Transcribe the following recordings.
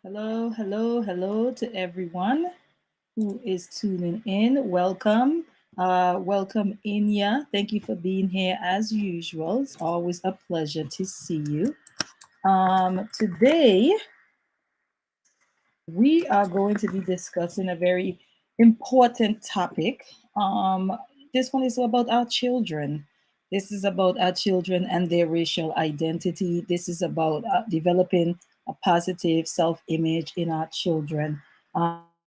Hello, hello, hello to everyone who is tuning in. Welcome. Welcome, Inya. Thank you for being here as usual. It's always a pleasure to see you. Today, we are going to be discussing a very important topic. This one is about our children. This is about our children and their racial identity. This is about developing a positive self image in our children.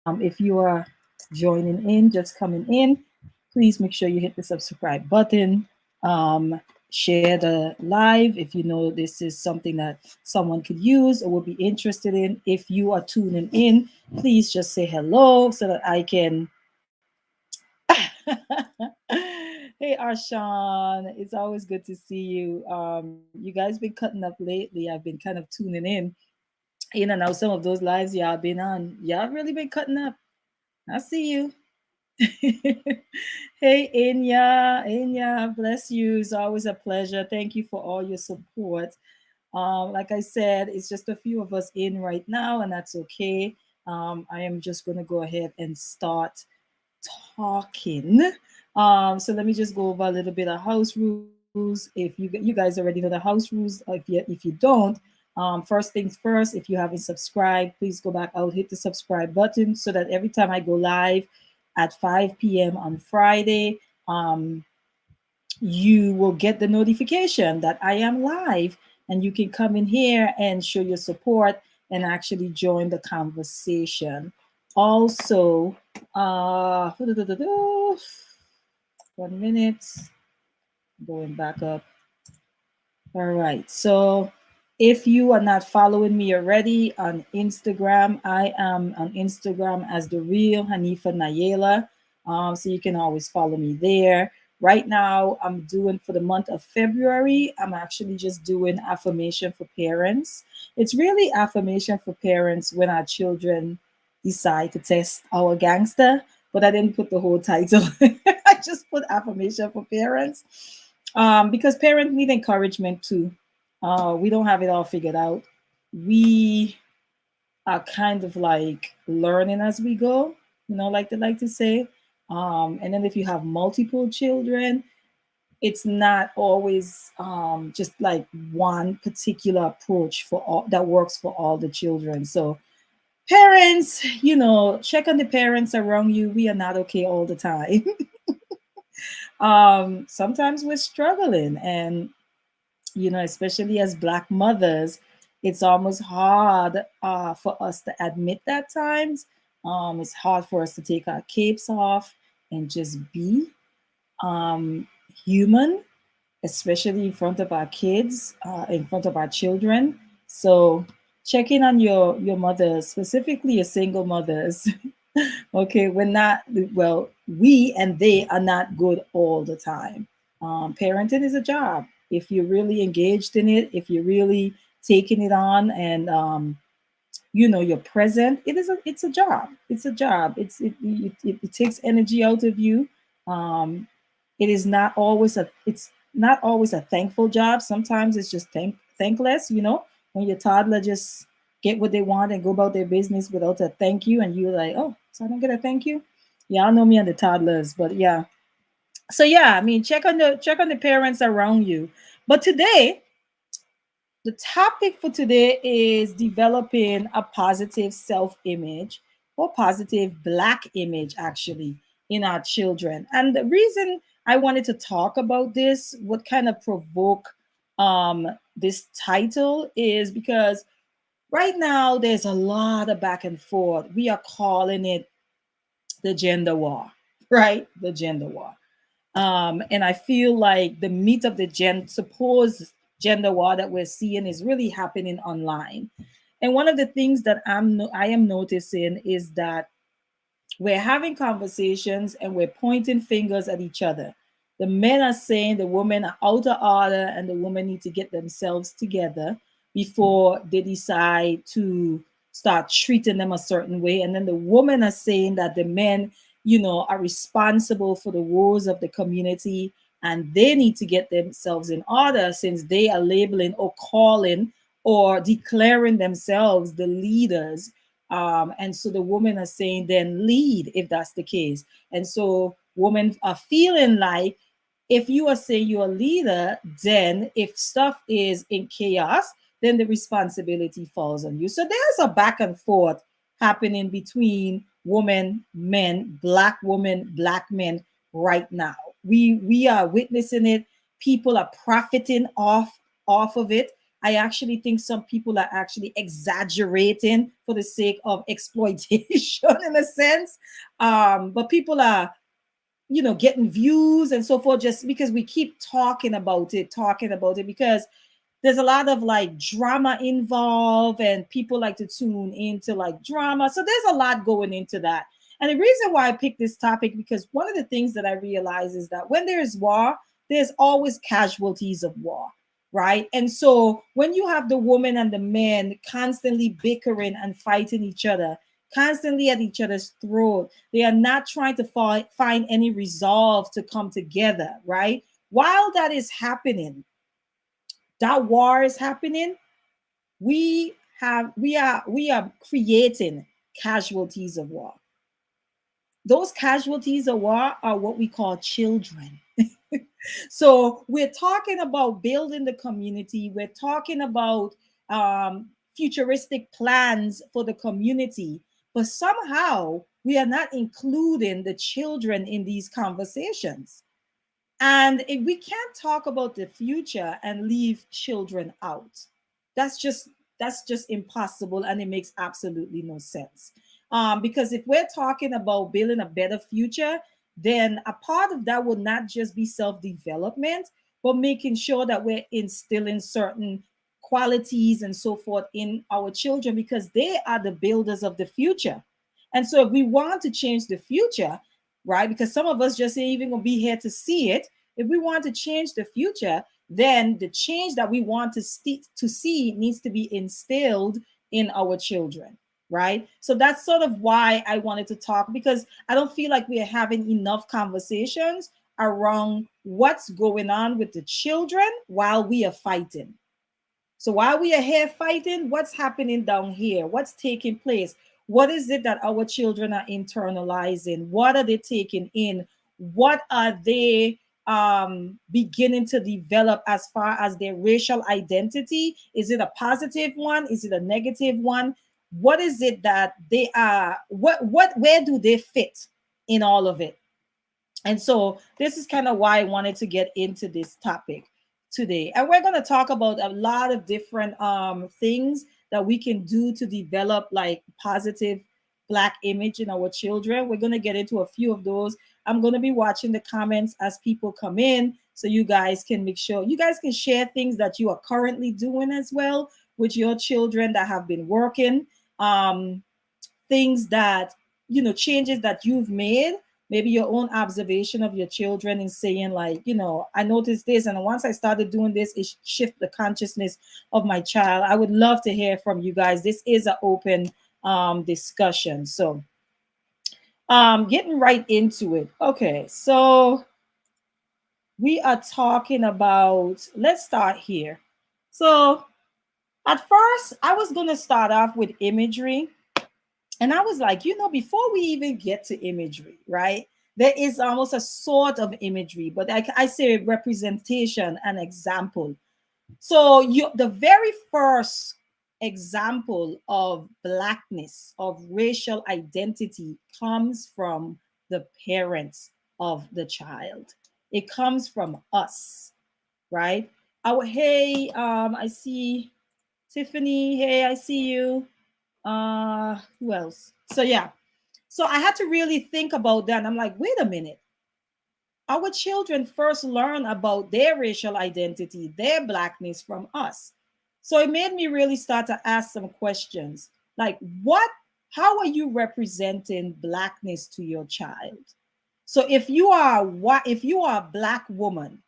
If you are joining in, just coming in, please make sure you hit the subscribe button. Um, Share the live if you know this is something that someone could use or would be interested in. If you are tuning in, please just say hello so that I can. Hey Arshawn, it's always good to see you. You guys been cutting up lately. I've been kind of tuning in and out some of those lives y'all been on. Y'all really been cutting up. I see you. Hey Inya, bless you. It's always a pleasure. Thank you for all your support. Like I said, it's just a few of us in right now, and that's okay. I am just going to go ahead and start talking. So let me just go over a little bit of house rules. If you guys already know the house rules, if you don't, first things first, if you haven't subscribed, please go back out, hit the subscribe button so that every time I go live at 5 p.m. on Friday, you will get the notification that I am live and you can come in here and show your support and actually join the conversation. Also, 1 minute, going back up. All right. So if you are not following me already on Instagram, I am on Instagram as the real Hanifa Nayela. So you can always follow me there. Right now, I'm doing for the month of February, I'm actually just doing affirmation for parents. It's really affirmation for parents when our children decide to test our gangster, but I didn't put the whole title. I just put affirmation for parents because parents need encouragement too. We don't have it all figured out. We are kind of like learning as we go, like they like to say. And then if you have multiple children, it's not always just like one particular approach for all that works for all the children. So parents, check on the parents around you. We are not okay all the time. Sometimes we're struggling, and especially as Black mothers, it's almost hard for us to admit that times. It's hard for us to take our capes off and just be um, human, especially in front of our kids, in front of our children. So check in on your mothers, specifically your single mothers. Okay, we're not, well, we and they are not good all the time. Parenting is a job. If you're really engaged in it, if you're really taking it on, and you're present, it's a job. It's a job. It takes energy out of you. Um, it is not always a thankful job. Sometimes it's just thankless. When your toddler just get what they want and go about their business without a thank you, and you're like, oh, so I don't get a thank you. Yeah, I know me and the toddlers, but yeah. So yeah, I mean, check on the parents around you. But today, the topic for today is developing a positive self image, or positive Black image, actually, in our children. And the reason I wanted to talk about this, what kind of provoke this title, is because right now there's a lot of back and forth. We are calling it the gender war, right? The gender war. And I feel like the meat of the supposed gender war that we're seeing is really happening online. And one of the things that I am noticing is that we're having conversations and we're pointing fingers at each other. The men are saying the women are out of order and the women need to get themselves together before they decide to start treating them a certain way. And then the women are saying that the men, are responsible for the woes of the community and they need to get themselves in order since they are labeling or calling or declaring themselves the leaders. And so the women are saying, then lead if that's the case. And so women are feeling like if you are saying you're a leader, then if stuff is in chaos, then the responsibility falls on you. So there's a back and forth happening between women, men, black women, black men right now. We are witnessing it. People are profiting off of it. I actually think some people are actually exaggerating for the sake of exploitation in a sense. But people are, getting views and so forth just because we keep talking about it, because there's a lot of like drama involved and people like to tune into like drama. So there's a lot going into that. And the reason why I picked this topic, because one of the things that I realize is that when there's war, there's always casualties of war, right? And so when you have the woman and the man constantly bickering and fighting each other, constantly at each other's throat, they are not trying to find any resolve to come together, right? While that is happening, that war is happening, we are creating casualties of war. Those casualties of war are what we call children. So we're talking about building the community, we're talking about futuristic plans for the community, but somehow we are not including the children in these conversations. And if we can't talk about the future and leave children out, that's just that's just impossible, and it makes absolutely no sense. Because if we're talking about building a better future, then a part of that would not just be self-development, but making sure that we're instilling certain qualities and so forth in our children, because they are the builders of the future. And so if we want to change the future, right? Because some of us just ain't even gonna be here to see it. If we want to change the future, then the change that we want to see needs to be instilled in our children, right? So that's sort of why I wanted to talk, because I don't feel like we are having enough conversations around what's going on with the children while we are fighting. So while we are here fighting, what's happening down here? What's taking place? What is it that our children are internalizing? What are they taking in? What are they beginning to develop as far as their racial identity? Is it a positive one? Is it a negative one? What is it that they are? Where do they fit in all of it? And so this is kind of why I wanted to get into this topic today. And we're going to talk about a lot of different things that we can do to develop like positive black image in our children. We're going to get into a few of those. I'm going to be watching the comments as people come in, so you guys can make sure you guys can share things that you are currently doing as well with your children that have been working. Things that, changes that you've made, maybe your own observation of your children, and saying like, I noticed this, and once I started doing this, it shift the consciousness of my child. I would love to hear from you guys. This is an open discussion. So getting right into it. Okay, so we are talking about, let's start here. So at first I was going to start off with imagery. And I was like, before we even get to imagery, right? There is almost a sort of imagery, but I say representation and example. So the very first example of blackness, of racial identity, comes from the parents of the child. It comes from us, right? Hey, I see Tiffany. Hey, I see you. Who else? So yeah, so I had to really think about that. And I'm like, wait a minute, our children first learn about their racial identity, their blackness, from us. So it made me really start to ask some questions like, how are you representing blackness to your child? So if you are a black woman,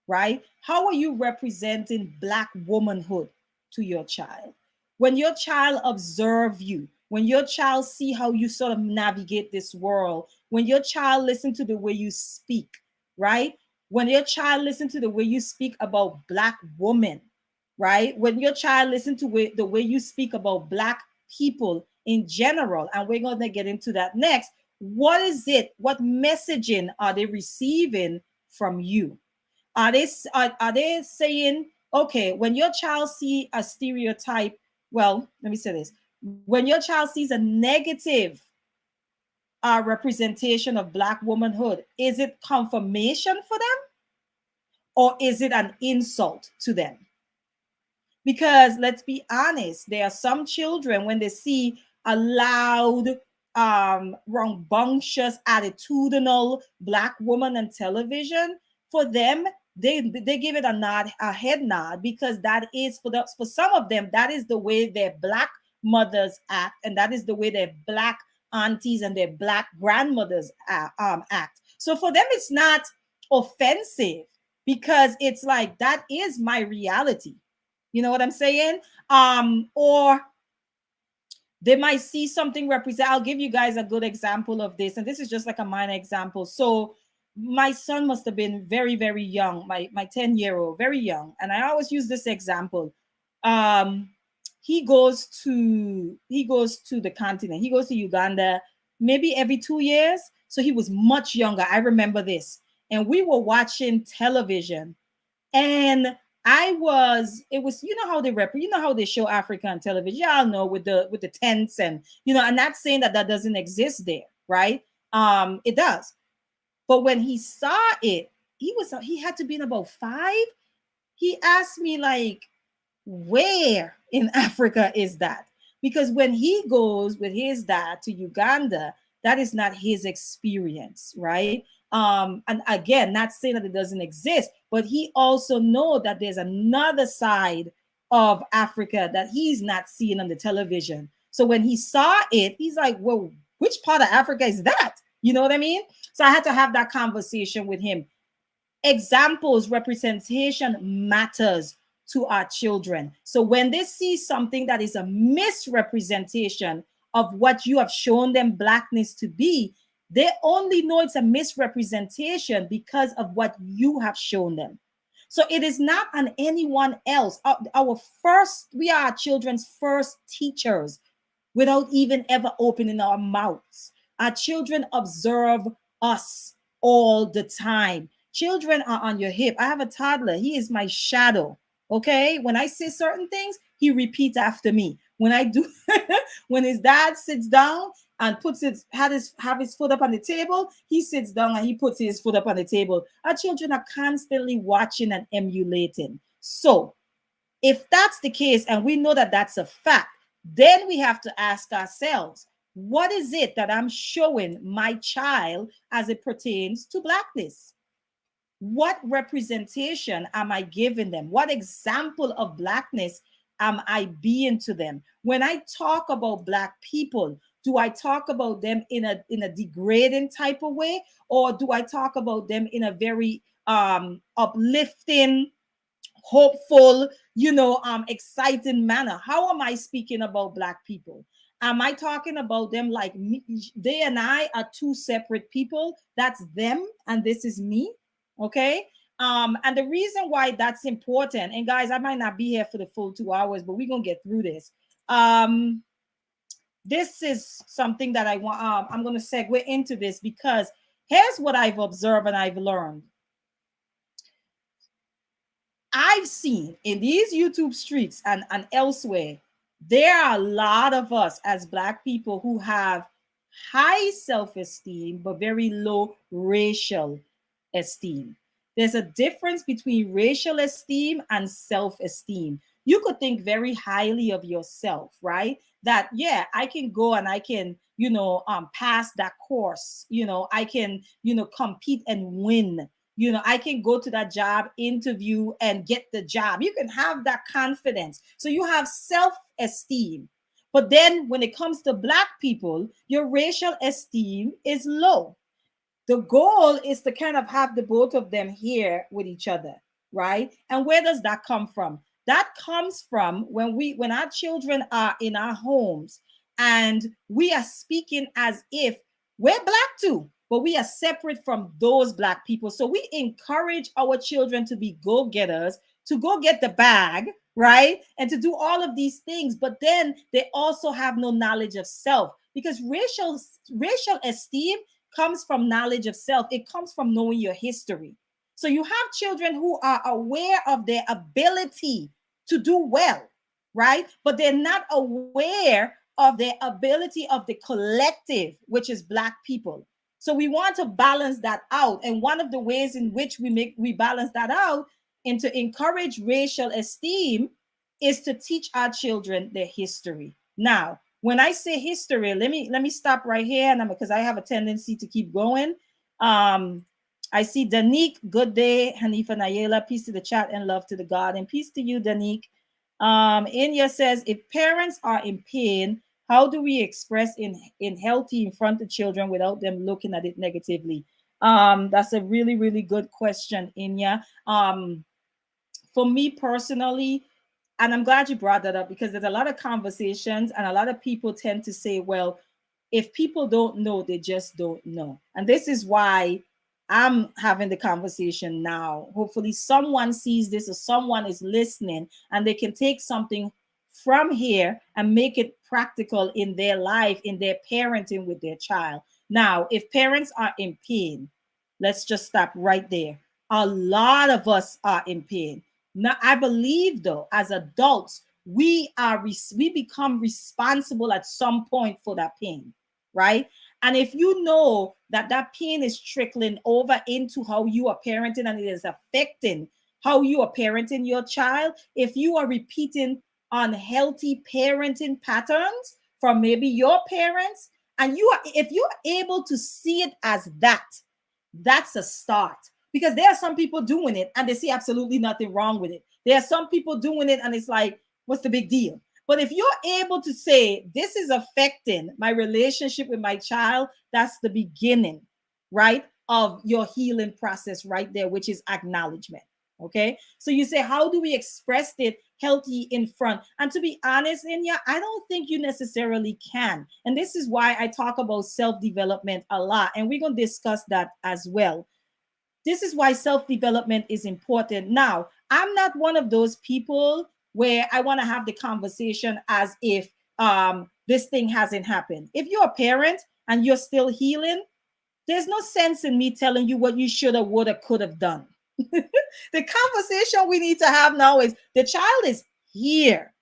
right? How are you representing black womanhood to your child? When your child observe you, when your child see how you sort of navigate this world, when your child listen to the way you speak, right? When your child listen to the way you speak about black women, right? When your child listens to the way you speak about Black people in general, and we're going to get into that next, what is it? What messaging are they receiving from you? Are they saying, okay, when your child see a stereotype, well, let me say this. When your child sees a negative representation of Black womanhood, is it confirmation for them or is it an insult to them? Because let's be honest, there are some children when they see a loud, rambunctious, attitudinal Black woman on television, for them, they give it a nod, a head nod, because that is for some of them, that is the way their Black mothers act, and that is the way their Black aunties and their Black grandmothers act. So for them, it's not offensive because it's like that is my reality. You know what I'm saying? Or they might see something represent. I'll give you guys a good example of this, and this is just like a minor example. So my son must have been very, very young, my 10-year-old, very young. And I always use this example. Um, he goes to the continent, he goes to Uganda maybe every 2 years. So he was much younger. I remember this. And we were watching television. And it was, you know how they you know how they show Africa on television. Y'all know with the tents and, you know, I'm not saying that that doesn't exist there, right? It does. But when he saw it, he had to be in about 5. He asked me like, where in Africa is that? Because when he goes with his dad to Uganda, that is not his experience, right? And again, not saying that it doesn't exist, but he also know that there's another side of Africa that he's not seeing on the television. So when he saw it, he's like, well, which part of Africa is that? You know what I mean? So I had to have that conversation with him. Examples, representation matters to our children. So when they see something that is a misrepresentation of what you have shown them Blackness to be, they only know it's a misrepresentation because of what you have shown them. So it is not on anyone else. We are our children's first teachers without even ever opening our mouths. Our children observe us all the time. Children are on your hip. I have a toddler. He is my shadow. Okay. When I say certain things, he repeats after me. When I do, when his dad sits down and have his foot up on the table, he sits down and he puts his foot up on the table. Our children are constantly watching and emulating. So if that's the case, and we know that that's a fact, then we have to ask ourselves, what is it that I'm showing my child as it pertains to Blackness? What representation am I giving them? What example of Blackness am I being to them? When I talk about Black people, do I talk about them in a degrading type of way, or do I talk about them in a very uplifting, hopeful, exciting manner? How am I speaking about Black people? Am I talking about them like me? They and I are two separate people. That's them and this is me. Okay. And the reason why that's important, and guys, I might not be here for the full 2 hours, but we're gonna get through this. This is something that I want. I'm gonna segue into this because here's what I've observed and I've learned. I've seen in these YouTube streets and elsewhere, there are a lot of us as Black people who have high self-esteem, but very low racial esteem. There's a difference between racial esteem and self-esteem. You could think very highly of yourself, right? That, yeah, I can go and I can, pass that course. I can, compete and win. I can go to that job interview and get the job. You can have that confidence. So you have self-esteem. But then when it comes to Black people, your racial esteem is low. The goal is to kind of have the both of them here with each other, right? And where does that come from? That comes from when our children are in our homes and we are speaking as if we're Black too, but we are separate from those Black people. So we encourage our children to be go-getters, to go get the bag, right? And to do all of these things, but then they also have no knowledge of self, because racial esteem comes from knowledge of self. It comes from knowing your history. So you have children who are aware of their ability to do well, right? But they're not aware of their ability of the collective, which is Black people. So we want to balance that out. And one of the ways in which we balance that out and to encourage racial esteem is to teach our children their history. Now, when I say history, let me stop right here, and because I have a tendency to keep going. Um, I see Danique, good day, Hanifa Nayela, peace to the chat and love to the God, and peace to you, Danique. Inya says, if parents are in pain, how do we express in healthy in front of children without them looking at it negatively? That's a really, really good question, Inya. For me personally, and I'm glad you brought that up, because there's a lot of conversations and a lot of people tend to say, well, if people don't know, they just don't know. And this is why I'm having the conversation now. Hopefully, someone sees this or someone is listening and they can take something from here and make it practical in their life, in their parenting with their child. Now, if parents are in pain, let's just stop right there. A lot of us are in pain. Now, I believe though, as adults, we become responsible at some point for that pain, right? And if you know that that pain is trickling over into how you are parenting and it is affecting how you are parenting your child, if you are repeating unhealthy parenting patterns from maybe your parents, and if you are able to see it as that, that's a start. Because there are some people doing it and they see absolutely nothing wrong with it. There are some people doing it and it's like, what's the big deal? But if you're able to say, this is affecting my relationship with my child, that's the beginning, right, of your healing process right there, which is acknowledgement. Okay. So you say, how do we express it healthy in front? And to be honest, Inya, I don't think you necessarily can. And this is why I talk about self-development a lot. And we're going to discuss that as well. This is why self-development is important. Now, I'm not one of those people where I want to have the conversation as if this thing hasn't happened. If you're a parent and you're still healing, there's no sense in me telling you what you should have, would have, could have done. The conversation we need to have now is the child is here.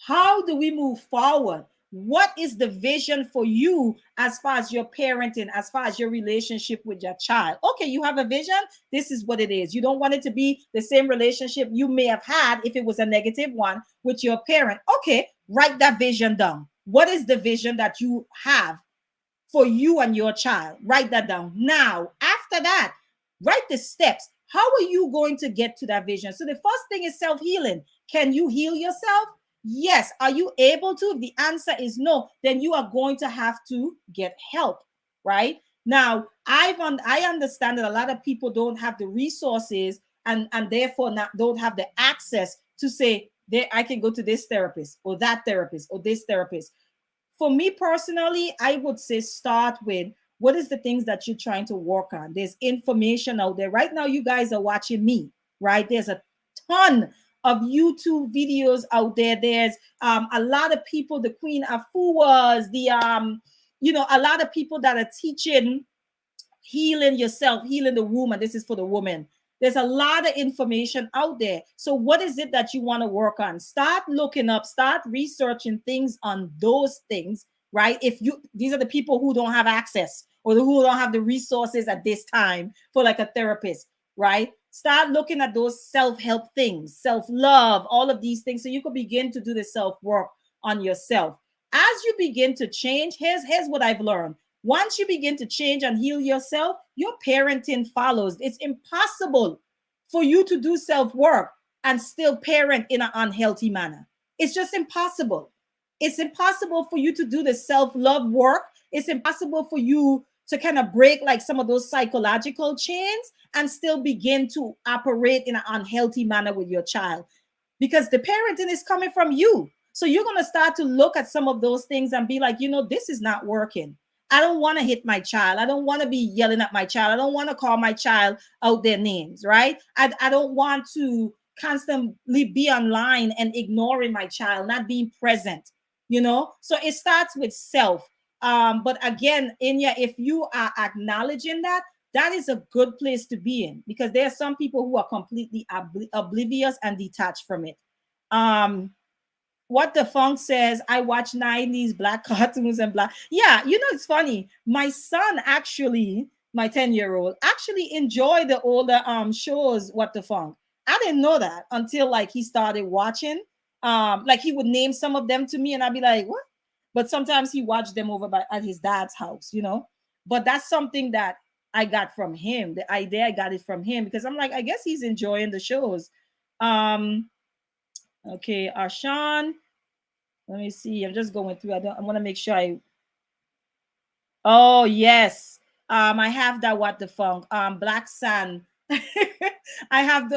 How do we move forward? What is the vision for you as far as your parenting, as far as your relationship with your child? Okay, you have a vision. This is what it is. You don't want it to be the same relationship you may have had if it was a negative one with your parent. Okay, write that vision down. What is the vision that you have for you and your child? Write that down. Now, after that, write the steps. How are you going to get to that vision? So the first thing is self-healing. Can you heal yourself? Yes. Are you able to? If the answer is no, then you are going to have to get help, right? Now, I understand that a lot of people don't have the resources and therefore don't have the access to say, I can go to this therapist or that therapist or this therapist. For me personally, I would say start with what is the things that you're trying to work on. There's information out there. Right now, you guys are watching me, right? There's a ton of YouTube videos out there. There's a lot of people, the Queen Afuas, a lot of people that are teaching healing yourself, healing the woman. This is for the woman. There's a lot of information out there. So what is it that you want to work on? Start looking up, start researching things on those things, right? These are the people who don't have access or who don't have the resources at this time for like a therapist, right? Start looking at those self-help things, self-love, all of these things. So you can begin to do the self-work on yourself. As you begin to change, here's what I've learned. Once you begin to change and heal yourself, your parenting follows. It's impossible for you to do self-work and still parent in an unhealthy manner. It's just impossible. It's impossible for you to do the self-love work. It's impossible for you to kind of break like some of those psychological chains and still begin to operate in an unhealthy manner with your child, because the parenting is coming from you. So you're going to start to look at some of those things and be like, this is not working. I don't want to hit my child. I don't want to be yelling at my child. I don't want to call my child out their names, right? I don't want to constantly be online and ignoring my child, not being present, you know. So it starts with self. But again, Inya, if you are acknowledging that, that is a good place to be in, because there are some people who are completely oblivious and detached from it. um what the funk says, I watch 90s black cartoons and black. Yeah, you know, it's funny. My son actually, my 10-year-old, actually enjoy the older shows, what the funk. I didn't know that until like he started watching. Like he would name some of them to me and I'd be like, what? But sometimes he watched them over at his dad's house, you know. But that's something that I got from him. The idea, I got it from him because I'm like, I guess he's enjoying the shows. Um, okay, Arshan. Let me see. I'm just going through. I want to make sure I. Oh yes. I have that. What the funk? Black Sun. I have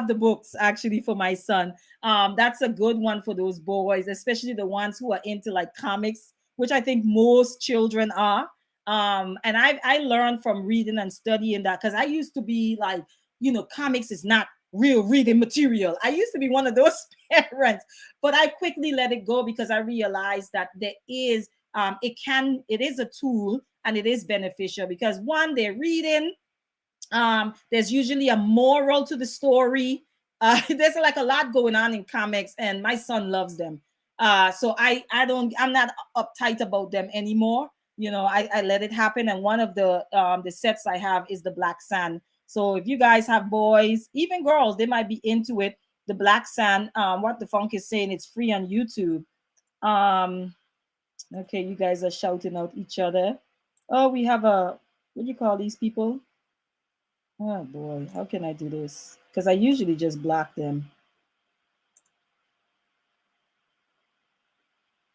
the books actually for my son. That's a good one for those boys, especially the ones who are into like comics, which I think most children are. And I learned from reading and studying that, because I used to be like, you know, comics is not real reading material. I used to be one of those parents, but I quickly let it go because I realized that there is it is a tool and it is beneficial, because one, they're reading, there's usually a moral to the story. There's like a lot going on in comics and my son loves them. So I'm not uptight about them anymore. You know, I let it happen. And one of the sets I have is the Black Sand. So if you guys have boys, even girls, they might be into it. The Black Sand, what the funk is saying, it's free on YouTube. um Okay, you guys are shouting out each other. Oh, we have a, what do you call these people? Oh boy, how can I do this? Because I usually just block them.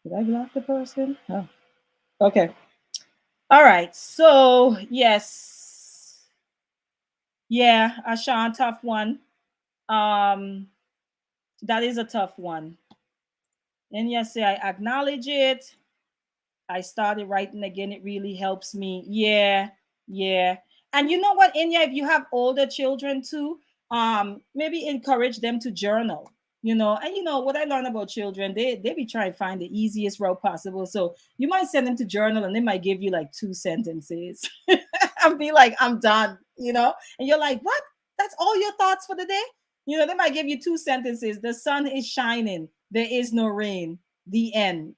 Did I block the person? Oh, okay. All right. So yes, yeah, Ashan, tough one. Um, that is a tough one. And yes, I acknowledge it. I started writing again. It really helps me. Yeah, yeah. And you know what, Inya, if you have older children too, maybe encourage them to journal. You know, and you know what I learned about children, they be trying to find the easiest route possible. So you might send them to journal, and they might give you like 2 sentences, and be like, "I'm done," you know, and you're like, "What? That's all your thoughts for the day?" You know, they might give you 2 sentences. The sun is shining. There is no rain. The end.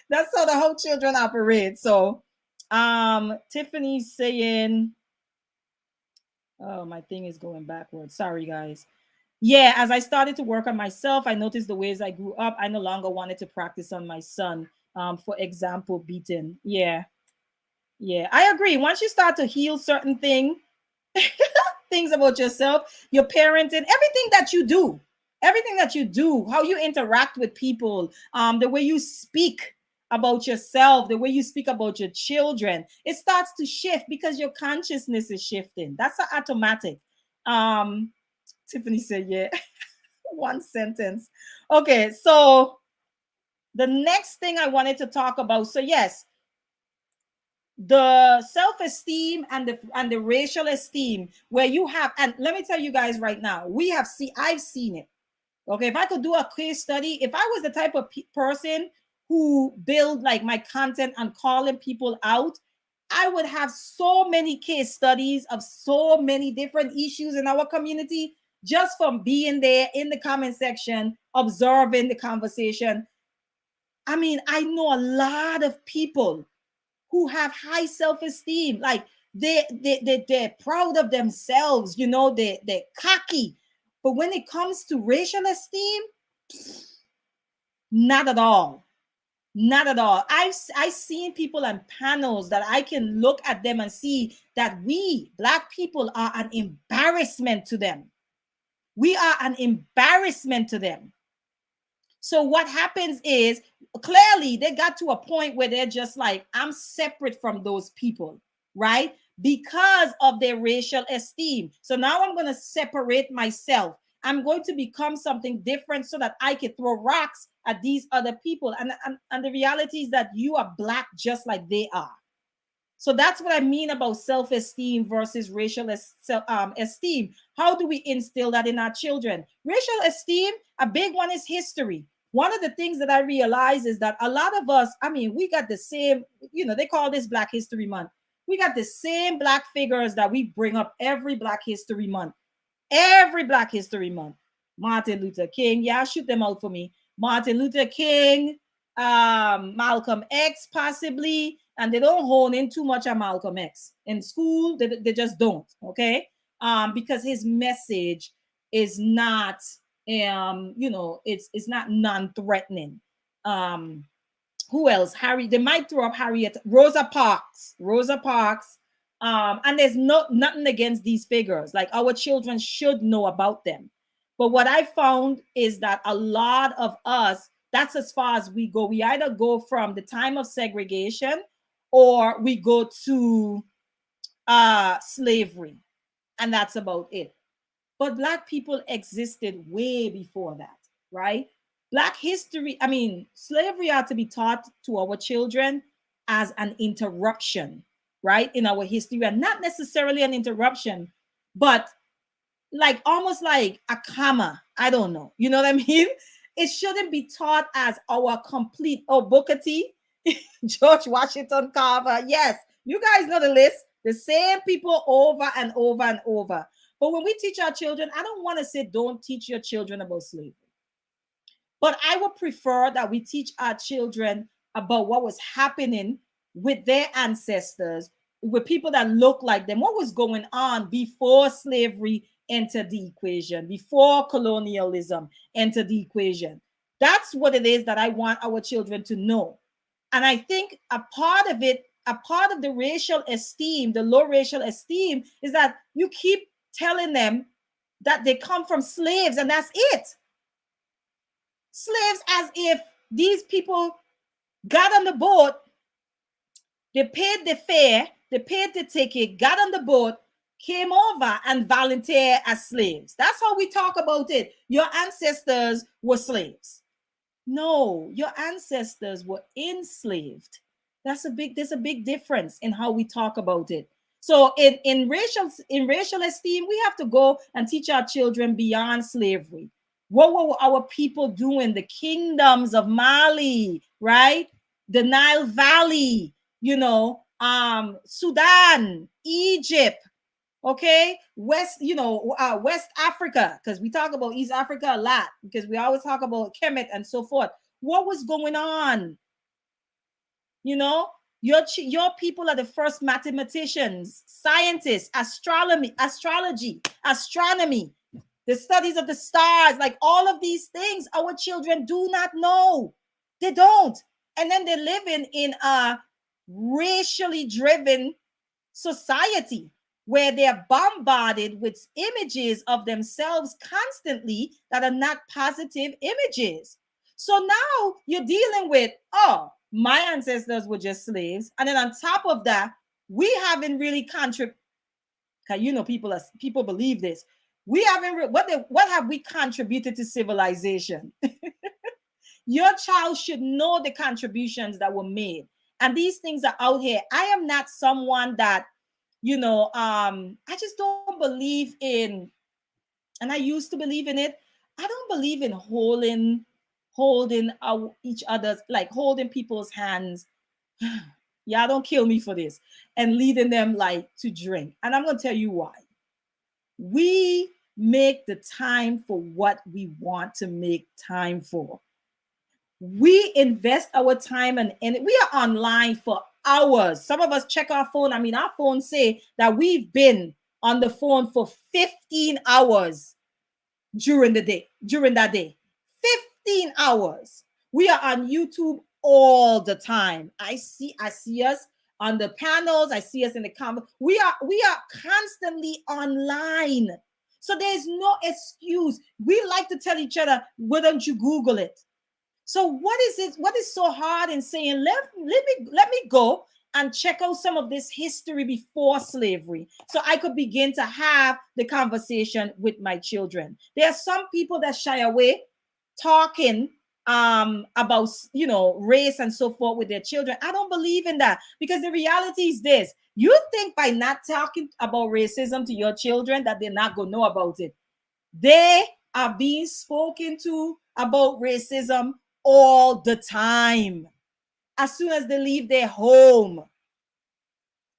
That's how the whole children operate. So Tiffany's saying, oh, my thing is going backwards, sorry guys. Yeah, as I started to work on myself, I noticed the ways I grew up. I no longer wanted to practice on my son. For example, beating. Yeah, yeah, I agree. Once you start to heal certain things about yourself, your parenting, everything that you do, how you interact with people, the way you speak about yourself, the way you speak about your children, it starts to shift because your consciousness is shifting. That's a automatic. Um, Tiffany said, yeah, 1 sentence. Okay, so the next thing I wanted to talk about. So yes, the self-esteem and the racial esteem, where you have, and let me tell you guys right now, I've seen it. Okay, if I could do a case study, if I was the type of person who build like my content and calling people out, I would have so many case studies of so many different issues in our community, just from being there in the comment section, observing the conversation. I mean, I know a lot of people who have high self-esteem, like they're proud of themselves, you know, they're cocky. But when it comes to racial esteem, not at all. Not at all. I've seen people on panels that I can look at them and see that we black people are an embarrassment to them. We are an embarrassment to them. So what happens is, clearly they got to a point where they're just like, I'm separate from those people, right? Because of their racial esteem. So now I'm going to separate myself. I'm going to become something different so that I can throw rocks at these other people. And the reality is that you are black just like they are. So that's what I mean about self-esteem versus racial esteem. How do we instill that in our children? Racial esteem, a big one is history. One of the things that I realize is that a lot of us, I mean, we got the same, they call this Black History Month. We got the same Black figures that we bring up every Black History Month. Every Black History Month. Martin Luther King. Yeah, shoot them out for me. Martin Luther King, Malcolm X, possibly. And they don't hone in too much on Malcolm X. In school, they just don't. Okay. Because his message is not, it's not non-threatening. Who else? They might throw up Harriet, Rosa Parks. And there's nothing against these figures. Like, our children should know about them. But what I found is that a lot of us, that's as far as we go. We either go from the time of segregation or we go to slavery. And that's about it. But Black people existed way before that, right? Black history, slavery ought to be taught to our children as an interruption, right, in our history, and not necessarily an interruption, but like almost like a comma. I don't know. You know what I mean? It shouldn't be taught as our complete. Oh, Booker T, George Washington Carver. Yes, you guys know the list. The same people over and over and over. But when we teach our children, I don't want to say don't teach your children about slavery. But I would prefer that we teach our children about what was happening with their ancestors, with people that look like them, what was going on before slavery entered the equation, before colonialism entered the equation. That's what it is that I want our children to know. And I think a part of the racial esteem, the low racial esteem, is that you keep telling them that they come from slaves and that's it. Slaves, as if these people got on the boat, they paid the fare, they paid the ticket, got on the boat, came over and volunteered as slaves. That's how we talk about it. Your ancestors were slaves. No, your ancestors were enslaved. There's a big difference in how we talk about it. So in racial esteem, we have to go and teach our children beyond slavery. What were our people doing? The kingdoms of Mali, right? The Nile Valley, Sudan, Egypt, okay? West Africa, because we talk about East Africa a lot, because we always talk about Kemet and so forth. What was going on? Your people are the first mathematicians, scientists, astrology, astronomy, the studies of the stars, like all of these things our children do not know. They don't. And then they're living in a racially driven society where they're bombarded with images of themselves constantly that are not positive images. So now you're dealing with, my ancestors were just slaves. And then on top of that, we haven't really contributed. People believe this. We haven't. What have we contributed to civilization? Your child should know the contributions that were made, and these things are out here. I am not someone that, I just don't believe in, and I used to believe in it. I don't believe in holding each other's, like holding people's hands. Y'all don't kill me for this, and leading them like to drink. And I'm gonna tell you why. We make the time for what we want to make time for. We invest our time and we are online for hours. Some of us check our phone. Our phones say that we've been on the phone for 15 hours during that day. 15 hours. We are on YouTube all the time. I see us on the panels. I see us in the comments. We are constantly online. So there's no excuse. We like to tell each other, why don't you Google it? So what is it? What is so hard in saying, let me go and check out some of this history before slavery, so I could begin to have the conversation with my children? There are some people that shy away talking about, race and so forth with their children. I don't believe in that, because the reality is this: you think by not talking about racism to your children that they're not going to know about it. They are being spoken to about racism all the time. As soon as they leave their home,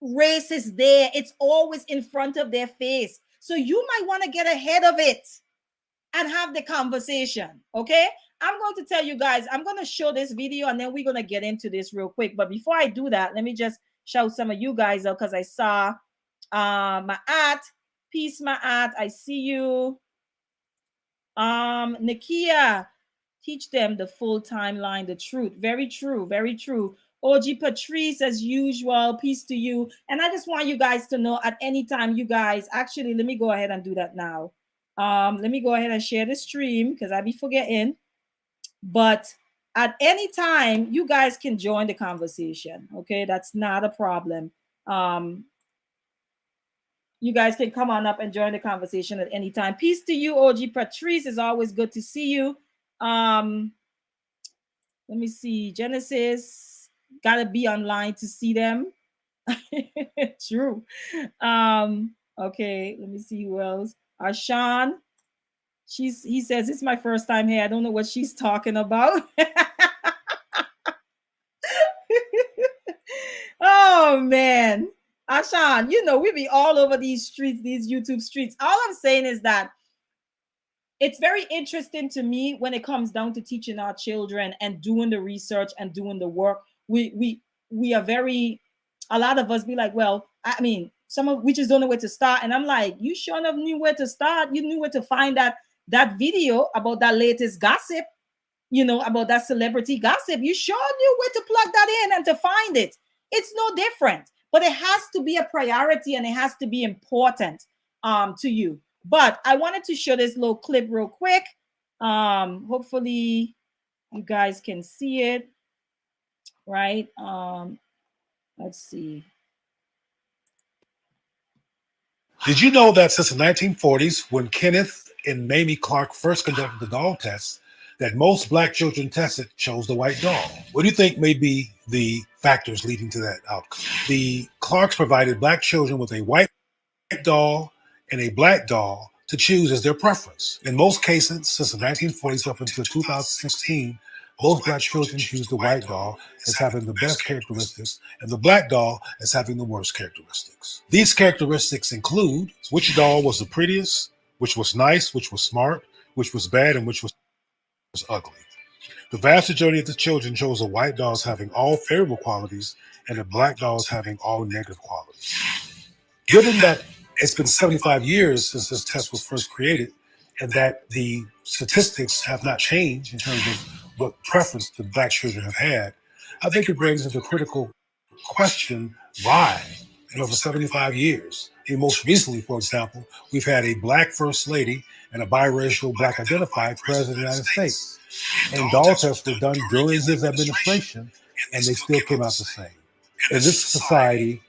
race is there. It's always in front of their face. So you might want to get ahead of it and have the conversation. Okay. I'm going to tell you guys, I'm going to show this video and then we're going to get into this real quick. But before I do that, let me just shout some of you guys out, because I saw my aunt. Peace, my aunt. I see you. Nakia, teach them the full timeline, the truth. Very true, very true. OG Patrice, as usual, peace to you. And I just want you guys to know, at any time, you guys, actually, let me go ahead and do that now. Let me go ahead and share the stream, because I be forgetting. But at any time, you guys can join the conversation. Okay, that's not a problem. You guys can come on up and join the conversation at any time. Peace to you, OG Patrice. It's always good to see you. Let me see. Genesis, gotta be online to see them. True. Okay, let me see who else. Arshan. He says it's my first time here. I don't know what she's talking about. Oh man. Ashan, we be all over these streets, these YouTube streets. All I'm saying is that it's very interesting to me when it comes down to teaching our children and doing the research and doing the work. We are very, a lot of us be like, well, I mean, we just don't know where to start. And I'm like, you sure enough knew where to start. You knew where to find that video about that latest gossip, about that celebrity gossip. You sure knew where to plug that in and to find it. It's no different, but it has to be a priority and it has to be important to you. But I wanted to show this little clip real quick. Hopefully you guys can see it, right? Let's see. Did you know that since the 1940s, when Kenneth and Mamie Clark first conducted the doll test, that most Black children tested chose the white doll? What do you think may be the factors leading to that outcome? The Clarks provided Black children with a white doll and a black doll to choose as their preference. In most cases, since the 1940s up until 2016, most Black children choose the white doll as having the best characteristics and the black doll as having the worst characteristics. These characteristics include which doll was the prettiest, which was nice, which was smart, which was bad, and which was ugly. The vast majority of the children chose the white dolls having all favorable qualities and the black dolls having all negative qualities. Given that it's been 75 years since this test was first created and that the statistics have not changed in terms of what preference the Black children have had, I think it brings into critical question why. For 75 years. And most recently, for example, we've had a Black First Lady and a biracial Black identified President of the United States. And doll tests were done during his administration, and they still came out the same. In this society,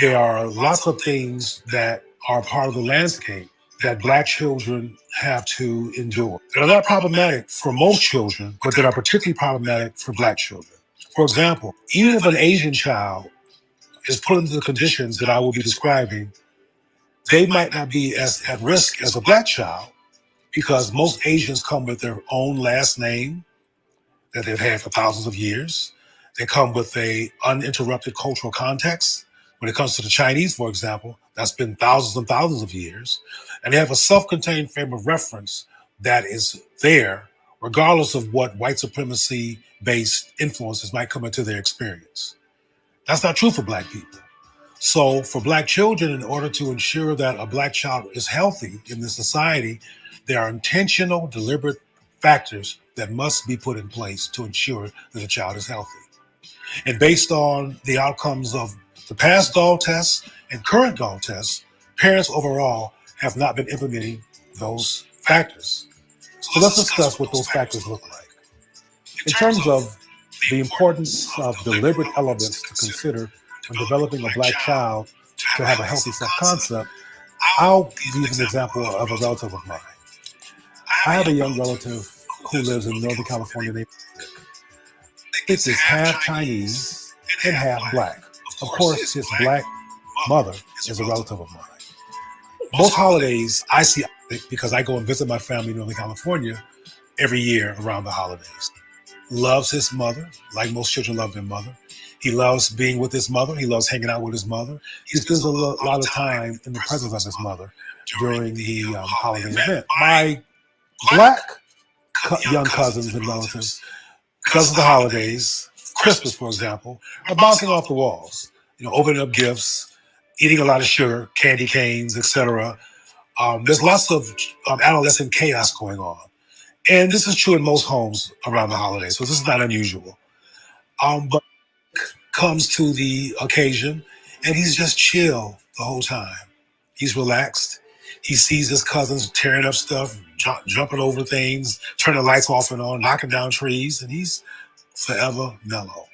there are lots of things that are part of the landscape that Black children have to endure. They're not problematic for most children, but that are particularly problematic for Black children. For example, even if an Asian child is put into the conditions that I will be describing, they might not be as at risk as a Black child because most Asians come with their own last name that they've had for thousands of years. They come with a uninterrupted cultural context. When it comes to the Chinese, for example, that's been thousands and thousands of years. And they have a self-contained frame of reference that is there, regardless of what white supremacy-based influences might come into their experience. That's not true for Black people. So for Black children, in order to ensure that a Black child is healthy in this society, there are intentional, deliberate factors that must be put in place to ensure that a child is healthy. And based on the outcomes of the past doll tests and current doll tests, parents overall have not been implementing those factors. So let's discuss what those factors look like. In terms of the importance of deliberate elements to consider when developing a Black child to have a healthy self-concept, I'll use an example of a relative of mine. I have a young relative who lives in Northern California named Rick. Rick is half Chinese and half black. Of course, his black mother is a relative of mine. Most holidays, I see Rick because I go and visit my family in Northern California every year around the holidays. Loves his mother, like most children love their mother. He loves being with his mother. He loves hanging out with his mother. He spends a lot of time in the presence of his mother during the holiday event. My black young cousins and relatives, because of the holidays, Christmas, for example, are bouncing off the walls. Opening up gifts, eating a lot of sugar, candy canes, etc. There's lots of adolescent chaos going on. And this is true in most homes around the holidays, so this is not unusual. But comes to the occasion, and he's just chill the whole time. He's relaxed. He sees his cousins tearing up stuff, jumping over things, turning lights off and on, knocking down trees, and he's forever mellow.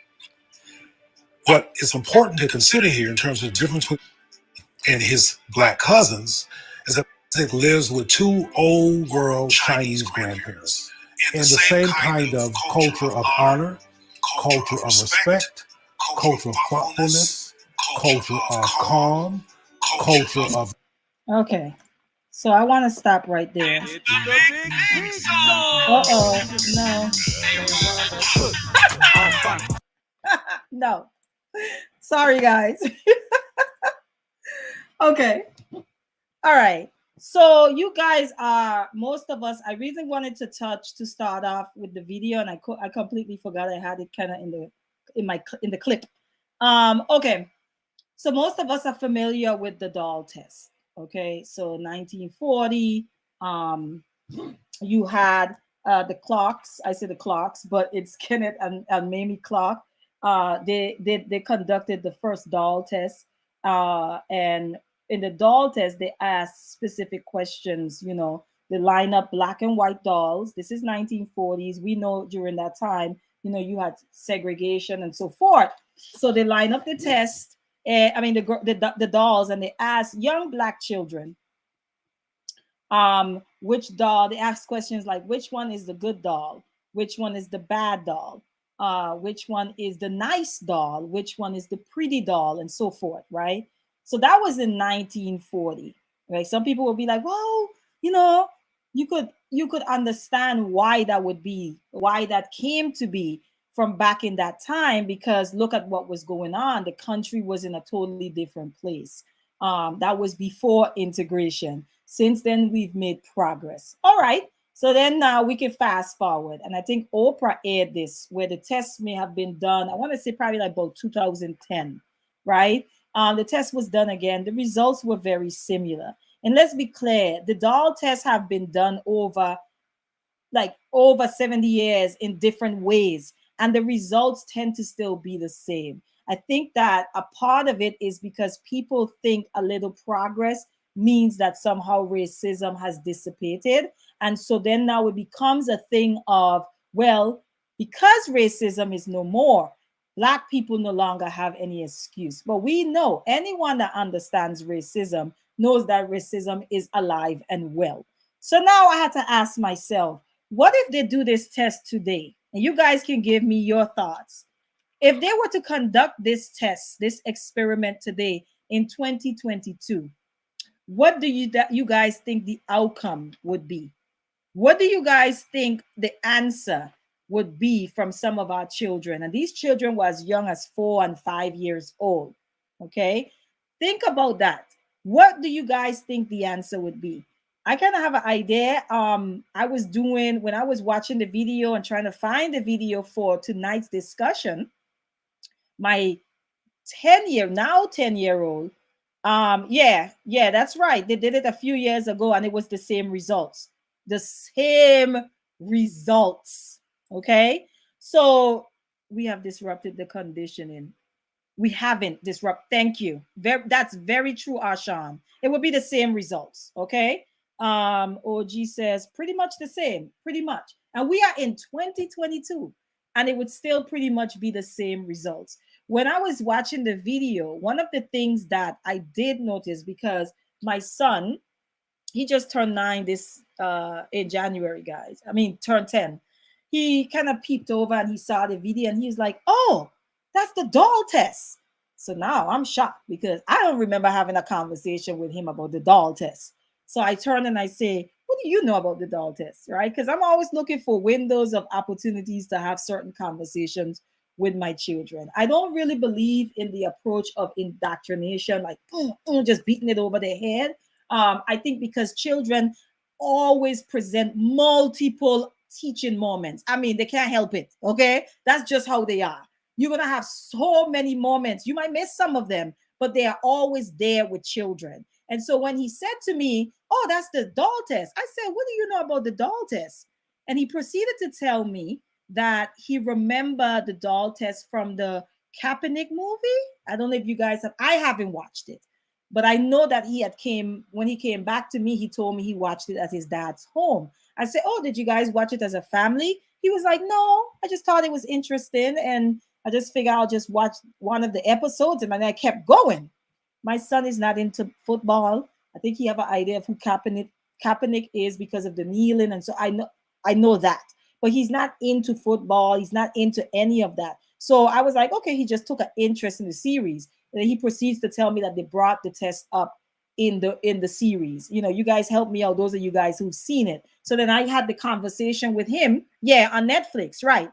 What is important to consider here in terms of the difference between and his black cousins is that Isaac lives with two old world Chinese grandparents in the same kind of culture of honor, culture of respect, culture of thoughtfulness, culture of calm, culture of... Okay. So I want to stop right there. Uh-oh. No. No. Sorry, guys. Okay. All right. So you guys are, most of us, I really wanted to touch to start off with the video, and I completely forgot I had it kind of in the clip. Okay. So most of us are familiar with the doll test. Okay. So 1940, you had the clocks. I say the clocks, but it's Kenneth and Mamie Clark. They conducted the first doll test, and in the doll test they asked specific questions. They line up black and white dolls. This is 1940s. We know during that time, you had segregation and so forth. So they line up the test. The dolls, and they ask young black children which doll. They ask questions like, which one is the good doll, which one is the bad doll, which one is the nice doll, which one is the pretty doll, and so forth, right? So that was in 1940, right? Some people will be like, well, you could understand why that would be, why that came to be from back in that time, because look at what was going on. The country was in a totally different place. That was before integration. Since then, we've made progress. All right. So then now we can fast forward. And I think Oprah aired this, where the test may have been done, I want to say probably like about 2010, right? The test was done again. The results were very similar. And let's be clear, the doll tests have been done over 70 years in different ways, and the results tend to still be the same. I think that a part of it is because people think a little progress means that somehow racism has dissipated. And so then now it becomes a thing of, well, because racism is no more, Black people no longer have any excuse. But we know, anyone that understands racism knows that racism is alive and well. So now I had to ask myself, what if they do this test today? And you guys can give me your thoughts. If they were to conduct this test, this experiment today in 2022, what do you guys think the outcome would be? What do you guys think the answer would be from some of our children? And these children were as young as 4 and 5 years old. Okay, think about that. What do you guys think the answer would be? I kind of have an idea. I was doing, when I was watching the video and trying to find the video for tonight's discussion, my 10-year old, yeah, that's right, they did it a few years ago and it was the same results. Okay, so we have disrupted the conditioning. We haven't disrupt. Thank you. That's very true, Arshan. It would be the same results. Okay. OG says pretty much the same, pretty much. And we are in 2022, and it would still pretty much be the same results. When I was watching the video, one of the things that I did notice, because my son, he just turned 9 this in January, guys. I mean, turned 10. he kind of peeped over and he saw the video and he was like, "Oh, that's the doll test." So now I'm shocked because I don't remember having a conversation with him about the doll test. So I turn and I say, "What do you know about the doll test?" Right? Because I'm always looking for windows of opportunities to have certain conversations with my children. I don't really believe in the approach of indoctrination, like just beating it over their head. I think because children always present multiple teaching moments. I mean, they can't help it. Okay. That's just how they are. You're going to have so many moments. You might miss some of them, but they are always there with children. And so when he said to me, "Oh, that's the doll test," I said, "What do you know about the doll test?" And he proceeded to tell me that he remembered the doll test from the Kaepernick movie. I don't know if you guys have, I haven't watched it, but I know that he had came when he came back to me, he told me he watched it at his dad's home. I said, "Oh, did you guys watch it as a family?" He was like, "No, I just thought it was interesting and I just figured I'll just watch one of the episodes." And then I kept going. My son is not into football. I think he have an idea of who Kaepernick is because of the kneeling, and so I know that. But he's not into football. He's not into any of that. So I was like, okay, he just took an interest in the series. And then he proceeds to tell me that they brought the test up in the series. You guys help me out. Those of you guys who've seen it. So then I had the conversation with him. Yeah, on Netflix, right?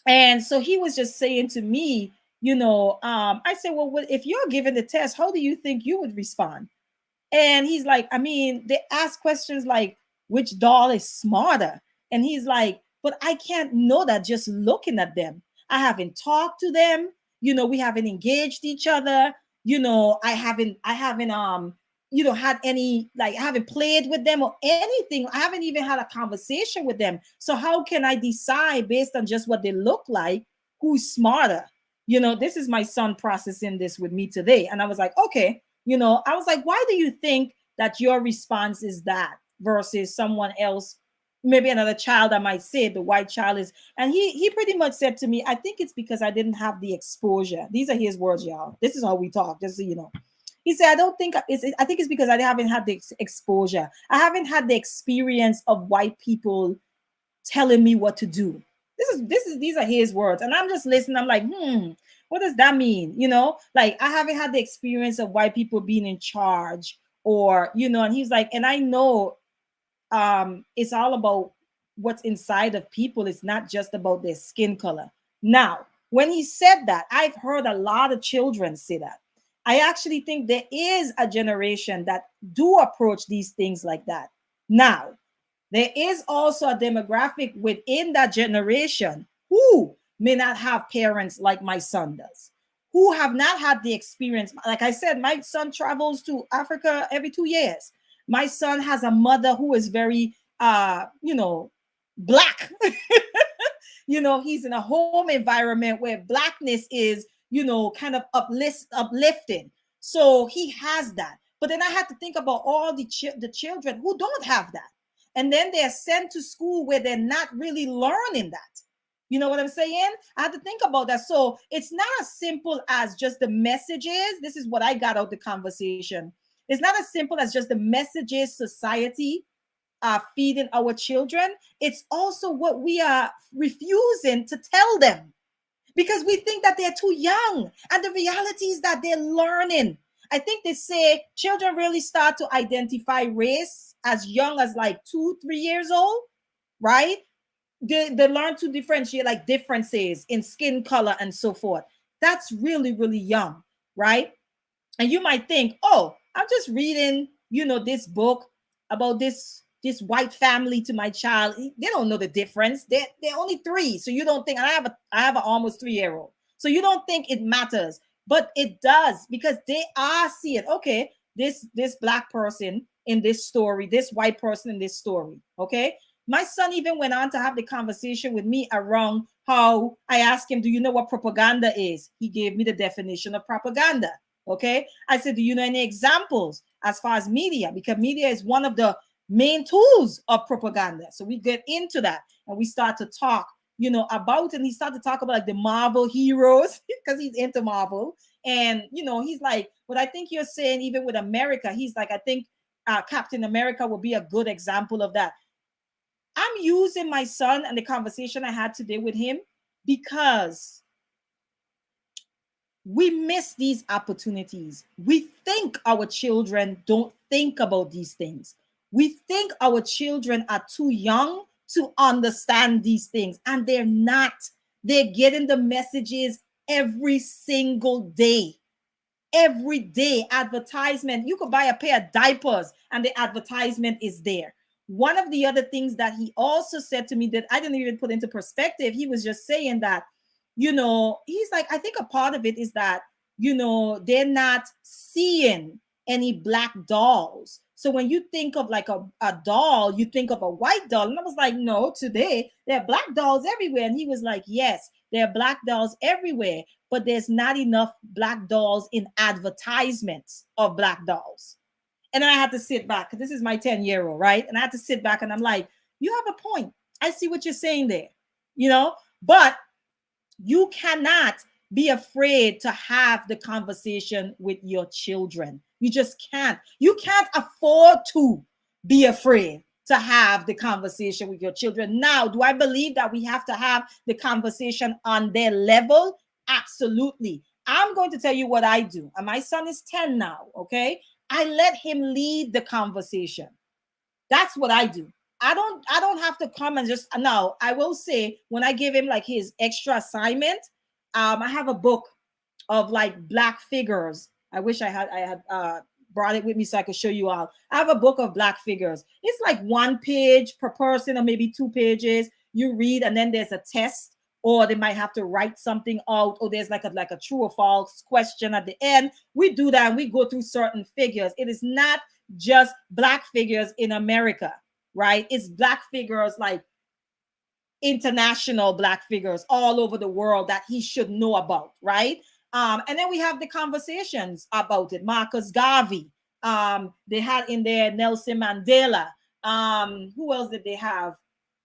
And so he was just saying to me, I said, "Well, if you're given the test, how do you think you would respond?" And he's like, I mean, they ask questions like, which doll is smarter? And he's like, but I can't know that just looking at them. I haven't talked to them. We haven't engaged each other. I haven't had any, like, I haven't played with them or anything. I haven't even had a conversation with them. So how can I decide based on just what they look like who's smarter? This is my son processing this with me today. And I was like, okay, I was like, why do you think that your response is that versus someone else, maybe another child? I might say the white child is, and he pretty much said to me, "I think it's because I didn't have the exposure." These are his words, y'all. This is how we talk, just so you know. He said, I think it's because I haven't had the exposure. I haven't had the experience of white people telling me what to do. These are his words. And I'm just listening. I'm like, what does that mean? Like, I haven't had the experience of white people being in charge, or, and he's like, and I know it's all about what's inside of people. It's not just about their skin color. Now, when he said that, I've heard a lot of children say that. I actually think there is a generation that do approach these things like that. Now, there is also a demographic within that generation who may not have parents like my son does, who have not had the experience. Like I said, my son travels to Africa every 2 years. My son has a mother who is very, black. He's in a home environment where blackness is, kind of uplifted. So he has that. But then I had to think about all the children who don't have that. And then they're sent to school where they're not really learning that. You know what I'm saying? I had to think about that. So it's not as simple as just the messages. This is what I got out the conversation. It's not as simple as just the messages society feeding our children. It's also what we are refusing to tell them because we think that they're too young. And the reality is that they're learning. I think they say children really start to identify race as young as like 2-3 years old, right? They learn to differentiate like differences in skin color and so forth. That's really, really young, right? And you might think, oh, I'm just reading, this book about this white family to my child. They don't know the difference. They're only 3. So you don't think, and I have an almost 3-year-old. So you don't think it matters, but it does, because they are seeing, okay, this black person in this story, this white person in this story. Okay. My son even went on to have the conversation with me around how I asked him, "Do you know what propaganda is?" He gave me the definition of propaganda. Okay. I said, "Do you know any examples as far as media?" Because media is one of the main tools of propaganda. So we get into that and we start to talk, about, and he started to talk about like the Marvel heroes because he's into Marvel. And, he's like, "What I think you're saying, even with America," he's like, "I think Captain America will be a good example of that." I'm using my son and the conversation I had today with him because we miss these opportunities. We think our children don't think about these things. We think our children are too young to understand these things, and they're not. They're getting the messages every single day. Every day advertisement. You could buy a pair of diapers and the advertisement is there. One of the other things that he also said to me that I didn't even put into perspective, he was just saying that, he's like, I think a part of it is that, they're not seeing any black dolls. So when you think of like a doll, you think of a white doll. And I was like, no, today there are black dolls everywhere. And he was like, yes, there are black dolls everywhere, but there's not enough black dolls in advertisements of black dolls. And then I had to sit back. This is my 10-year-old, right? And I had to sit back and I'm like, you have a point. I see what you're saying there, but you cannot be afraid to have the conversation with your children. You just can't. You can't afford to be afraid to have the conversation with your children. Now, do I believe that we have to have the conversation on their level? Absolutely. I'm going to tell you what I do. And my son is 10 now, okay? I let him lead the conversation. That's what I do. I don't have to come and just now. I will say when I give him like his extra assignment, I have a book of like black figures. I wish I had brought it with me so I could show you all. I have a book of black figures. It's like 1 page per person or maybe 2 pages. You read and then there's a test, or they might have to write something out, or there's like a true or false question at the end. We do that and we go through certain figures. It is not just black figures in America, right? It's black figures like international black figures all over the world that he should know about, right? And then we have the conversations about it. Marcus Garvey, they had in there Nelson Mandela. Who else did they have?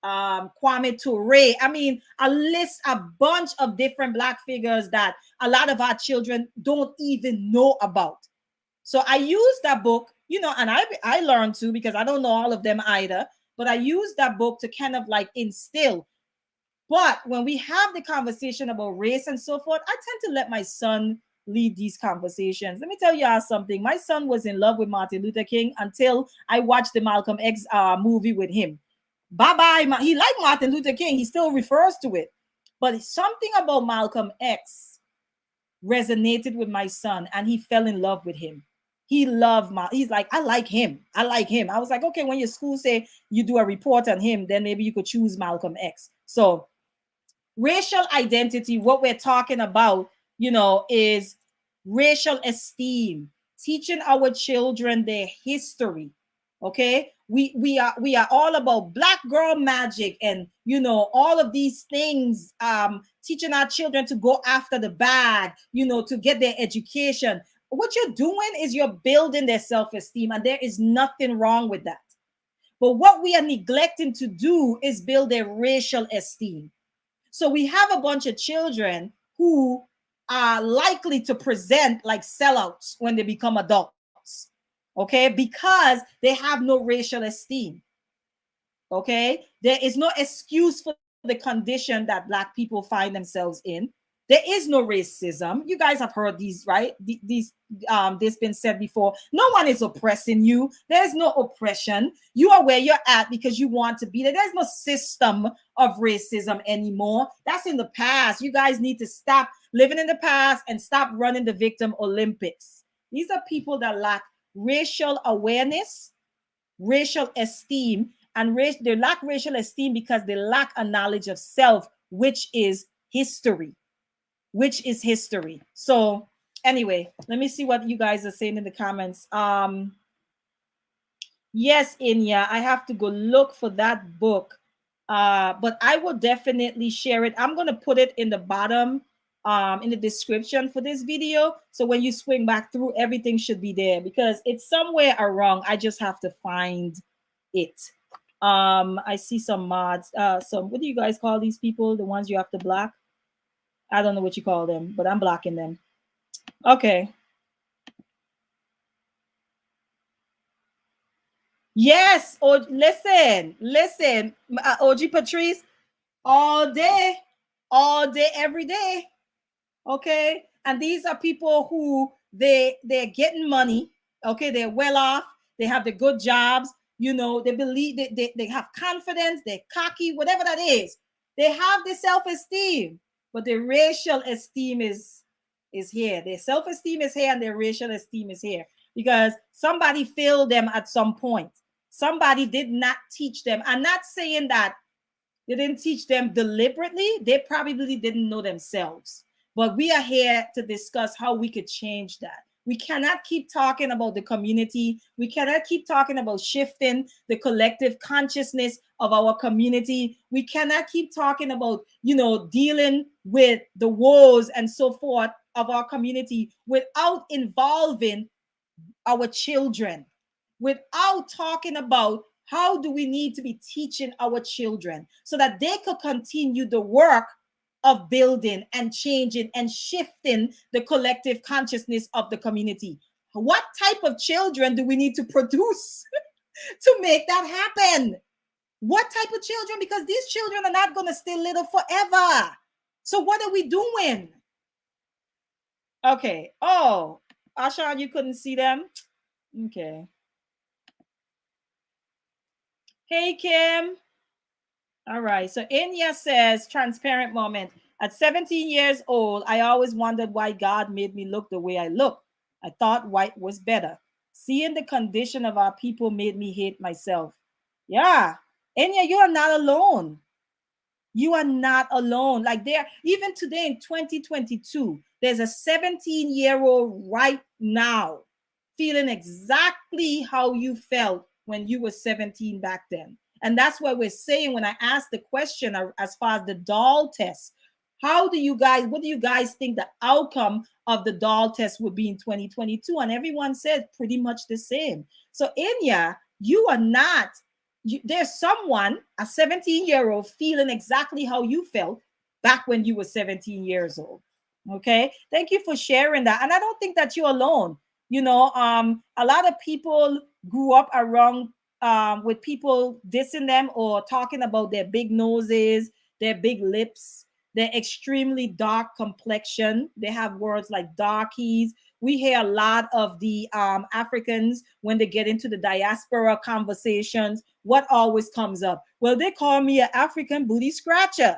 Kwame Ture. I mean, a bunch of different black figures that a lot of our children don't even know about. So I use that book, and I learned too, because I don't know all of them either, but I use that book to kind of like instill. But when we have the conversation about race and so forth, I tend to let my son lead these conversations. Let me tell you something. My son was in love with Martin Luther King until I watched the Malcolm X movie with him. Bye-bye. He liked Martin Luther King. He still refers to it. But something about Malcolm X resonated with my son and he fell in love with him. He's like, I like him. I like him. I was like, okay, when your school say you do a report on him, then maybe you could choose Malcolm X. So racial identity, what we're talking about, is racial esteem, teaching our children their history. Okay, we are all about black girl magic and all of these things, teaching our children to go after the bag, to get their education. What you're doing is you're building their self-esteem, and there is nothing wrong with that. But what we are neglecting to do is build their racial esteem. So we have a bunch of children who are likely to present like sellouts when they become adults, okay? Because they have no racial esteem, okay? There is no excuse for the condition that black people find themselves in. There is no racism. You guys have heard these, right? This been said before. No one is oppressing you. There's no oppression. You are where you're at because you want to be there. There's no system of racism anymore. That's in the past. You guys need to stop living in the past and stop running the victim Olympics. These are people that lack racial awareness, racial esteem, and they lack racial esteem because they lack a knowledge of self, which is history. So anyway, let me see what you guys are saying in the comments. Yes, Inya, I have to go look for that book. But I will definitely share it. I'm going to put it in the bottom, in the description for this video. So when you swing back through, everything should be there because it's somewhere around. I just have to find it. I see some mods. What do you guys call these people? The ones you have to block? I don't know what you call them, but I'm blocking them. Okay. Yes. Oh, listen, OG Patrice, all day, every day. Okay, and these are people who they're getting money. Okay, they're well off, they have the good jobs, they believe, they have confidence, they're cocky, whatever that is. They have the self-esteem, but the racial esteem is here. Their self-esteem is here and their racial esteem is here because somebody failed them at some point. Somebody did not teach them. I'm not saying that they didn't teach them deliberately. They probably didn't know themselves. But we are here to discuss how we could change that. We cannot keep talking about the community. We cannot keep talking about shifting the collective consciousness of our community. We cannot keep talking about, dealing with the woes and so forth of our community without involving our children, without talking about how do we need to be teaching our children so that they could continue the work of building and changing and shifting the collective consciousness of the community. What type of children do we need to produce to make that happen? What type of children? Because these children are not going to stay little forever. So what are we doing? Okay. Oh, Ashan, you couldn't see them? Okay. Hey, Kim. All right. So Inya says, transparent moment. At 17 years old, I always wondered why God made me look the way I look. I thought white was better. Seeing the condition of our people made me hate myself. Yeah. Inya, you are not alone. You are not alone. Like there, even today in 2022, there's a 17-year-old right now feeling exactly how you felt when you were 17 back then. And that's why we're saying when I asked the question as far as the doll test, what do you guys think the outcome of the doll test would be in 2022? And everyone said pretty much the same. So Inya, you are not there's someone, a 17-year-old, feeling exactly how you felt back when you were 17 years old. Okay, thank you for sharing that. And I don't think that you're alone. A lot of people grew up around with people dissing them or talking about their big noses, their big lips, their extremely dark complexion. They have words like darkies. We hear a lot of the Africans when they get into the diaspora conversations. What always comes up? Well, they call me an African booty scratcher.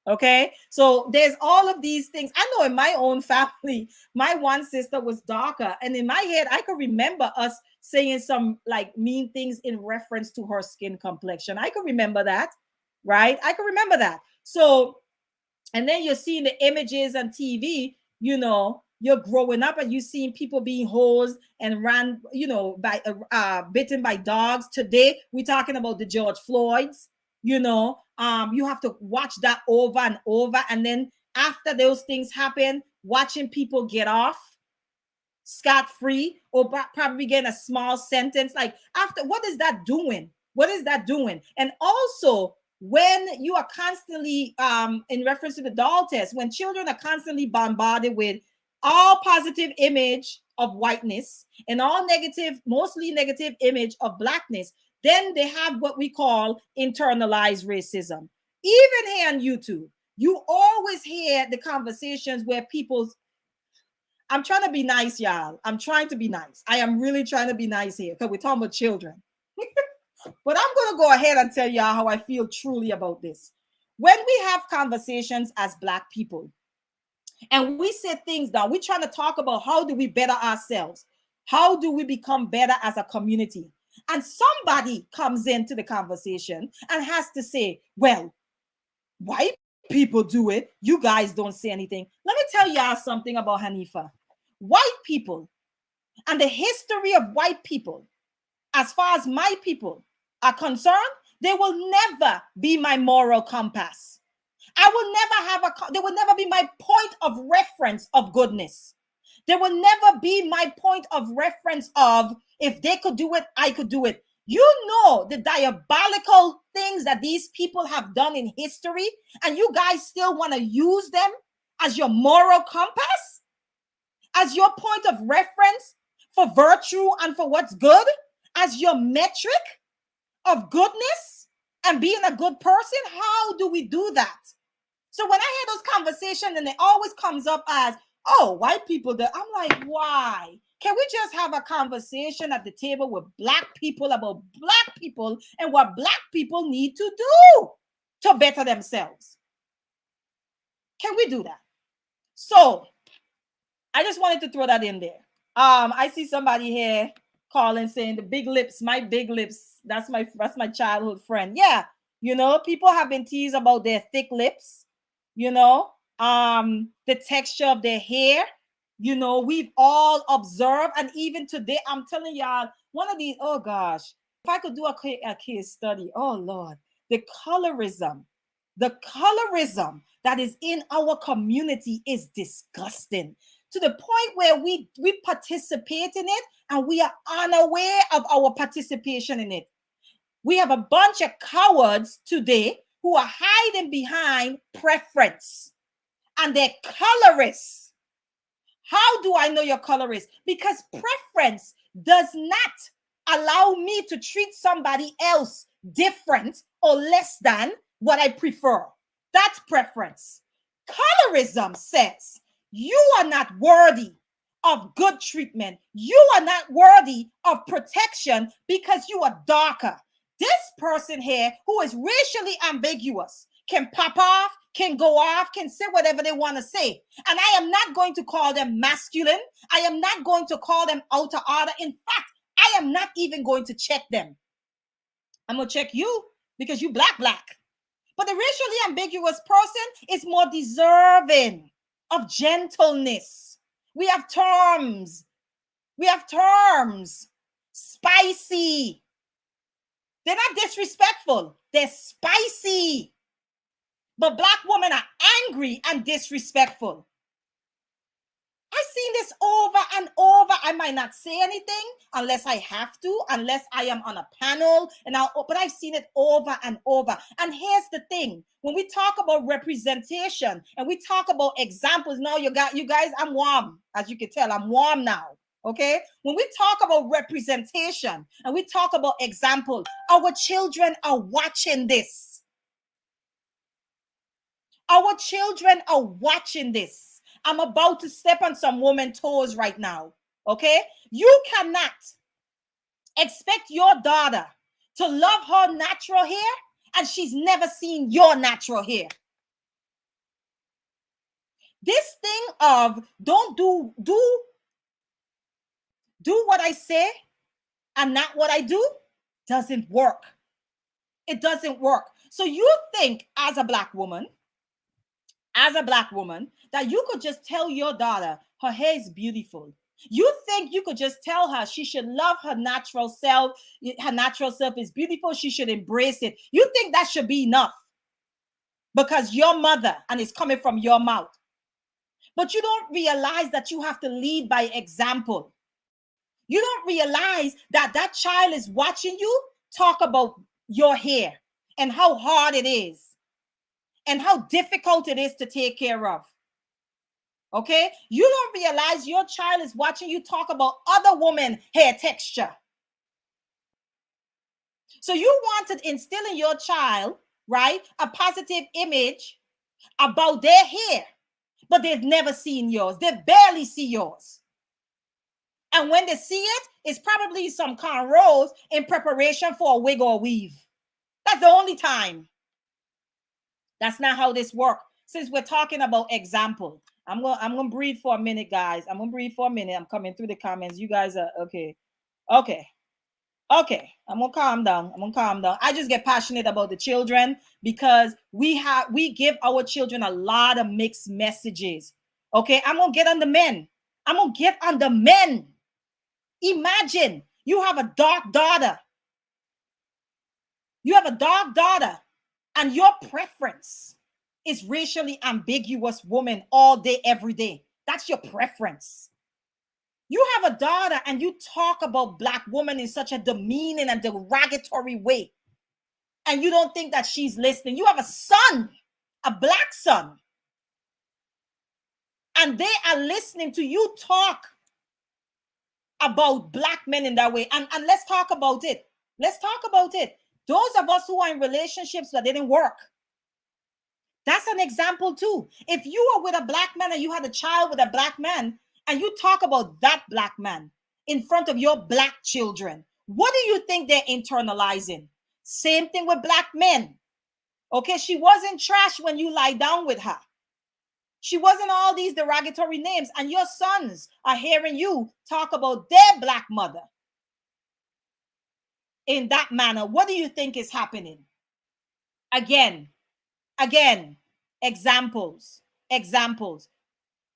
Okay, so there's all of these things. I know in my own family, my one sister was darker, and in my head, I could remember us saying some like mean things in reference to her skin complexion. I could remember that, right? I could remember that. So, and then you're seeing the images on TV, you're growing up and you're seeing people being hosed and ran, by bitten by dogs. Today, we're talking about the George Floyds. You have to watch that over and over. And then after those things happen, watching people get off scot-free or probably getting a small sentence. Like after, what is that doing? What is that doing? And also, when you are constantly in reference to the doll test, when children are constantly bombarded with all positive image of whiteness and all negative, mostly negative image of blackness, then they have what we call internalized racism. Even here on YouTube, you always hear the conversations where I'm trying to be nice, y'all. I'm trying to be nice. I am really trying to be nice here because we're talking about children. But I'm going to go ahead and tell y'all how I feel truly about this. When we have conversations as Black people and we set things down, we're trying to talk about how do we better ourselves? How do we become better as a community? And somebody comes into the conversation and has to say, well, white people do it. You guys don't say anything. Let me tell y'all something about Hanifa. White people and the history of white people, as far as my people are concerned, they will never be my moral compass. I will never they will never be my point of reference of goodness. They will never be my point of reference of if they could do it, I could do it. You know the diabolical things that these people have done in history, and you guys still want to use them as your moral compass, as your point of reference for virtue and for what's good as your metric of goodness and being a good person? How do we do that? So when I hear those conversations and it always comes up as, oh, white people, I'm like, why? Can we just have a conversation at the table with black people about black people and what black people need to do to better themselves? Can we do that? So I just wanted to throw that in there. I see somebody here calling saying the big lips, my big lips. That's my childhood friend. Yeah, you know, people have been teased about their thick lips, you know, the texture of their hair. You know, we've all observed, and even today, I'm telling y'all, one of these, oh gosh, if I could do a case study, oh Lord, the colorism that is in our community is disgusting, to the point where we participate in it and we are unaware of our participation in it. We have a bunch of cowards today who are hiding behind preference, and they're colorists. How do I know your colorist? Because preference does not allow me to treat somebody else different or less than what I prefer. That's preference. Colorism says you are not worthy of good treatment. You are not worthy of protection because you are darker. This person here who is racially ambiguous can pop off, can go off, can say whatever they want to say. And I am not going to call them masculine. I am not going to call them out of order. In fact, I am not even going to check them. I'm going to check you because you black. But the racially ambiguous person is more deserving of gentleness. We have terms. Spicy. They're not disrespectful. They're spicy. But black women are angry and disrespectful. I've seen this over and over. I might not say anything unless I have to, unless I am on a panel, but I've seen it over and over. And here's the thing: when we talk about representation and we talk about examples, now you guys, I'm warm, as you can tell, I'm warm now. Okay, when we talk about representation and we talk about example, our children are watching this. Our children are watching this. I'm about to step on some women's toes right now. Okay, you cannot expect your daughter to love her natural hair and she's never seen your natural hair. This thing of don't do what I say and not what I do doesn't work. It doesn't work. So you think as a black woman, that you could just tell your daughter her hair is beautiful. You think you could just tell her she should love her natural self. Her natural self is beautiful. She should embrace it. You think that should be enough because your mother, and it's coming from your mouth. But you don't realize that you have to lead by example. You don't realize that that child is watching you talk about your hair and how hard it is and how difficult it is to take care of. Okay? You don't realize your child is watching you talk about other women's hair texture. So you want to instill in your child, right, a positive image about their hair, but they've never seen yours. They barely see yours. And when they see it, it's probably some cornrows in preparation for a wig or weave. That's the only time. That's not how this works. Since we're talking about example, I'm gonna breathe for a minute, guys. I'm coming through the comments. You guys are okay. I'm gonna calm down. I just get passionate about the children because we give our children a lot of mixed messages. Okay, I'm gonna get on the men. Imagine you have a dark daughter. And your preference is racially ambiguous woman all day, every day. That's your preference. You have a daughter and you talk about black women in such a demeaning and derogatory way. And you don't think that she's listening. You have a son, a black son. And they are listening to you talk about black men in that way. And let's talk about it. Let's talk about it. Those of us who are in relationships that didn't work, that's an example too. If you are with a black man and you had a child with a black man and you talk about that black man in front of your black children, what do you think they're internalizing? Same thing with black men. Okay, she wasn't trash when you lie down with her. She wasn't all these derogatory names, and your sons are hearing you talk about their black mother in that manner. What do you think is happening? Again, examples.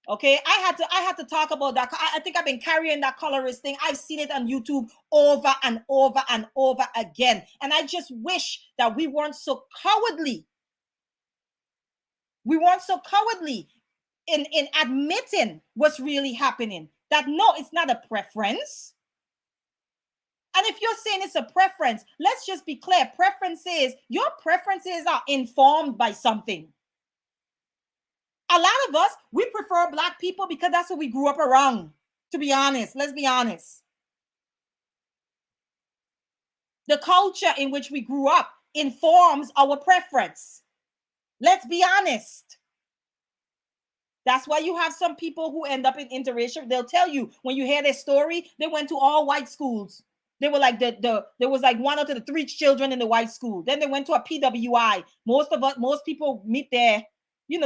Okay, I had to talk about that. I think I've been carrying that colorist thing. I've seen it on YouTube over and over and over again, and I just wish that we weren't so cowardly. We weren't so cowardly in admitting what's really happening. That no, it's not a preference. And if you're saying it's a preference, let's just be clear. Your preferences are informed by something. A lot of us, we prefer black people because that's what we grew up around. To be honest, let's be honest. The culture in which we grew up informs our preference. Let's be honest. That's why you have some people who end up in interracial. They'll tell you when you hear their story, they went to all white schools. They were like there was like 1 out of the 3 children in the white school. Then they went to a PWI. Most people meet their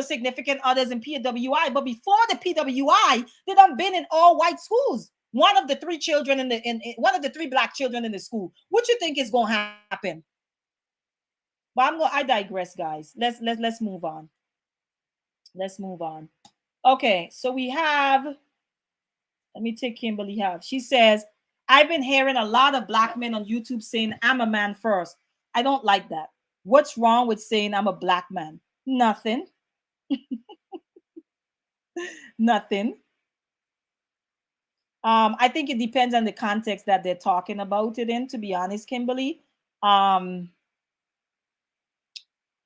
significant others in PWI. But before the PWI, they done been in all white schools. One of the 3 children in one of the 3 black children in the school. What you think is gonna happen? But I digress, guys. Let's move on. Let's move on. Okay, so we have, let me take Kimberly Have. She says, I've been hearing a lot of black men on YouTube saying I'm a man first. I don't like that. What's wrong with saying I'm a black man? Nothing. Nothing. I think it depends on the context that they're talking about it in, to be honest, Kimberly.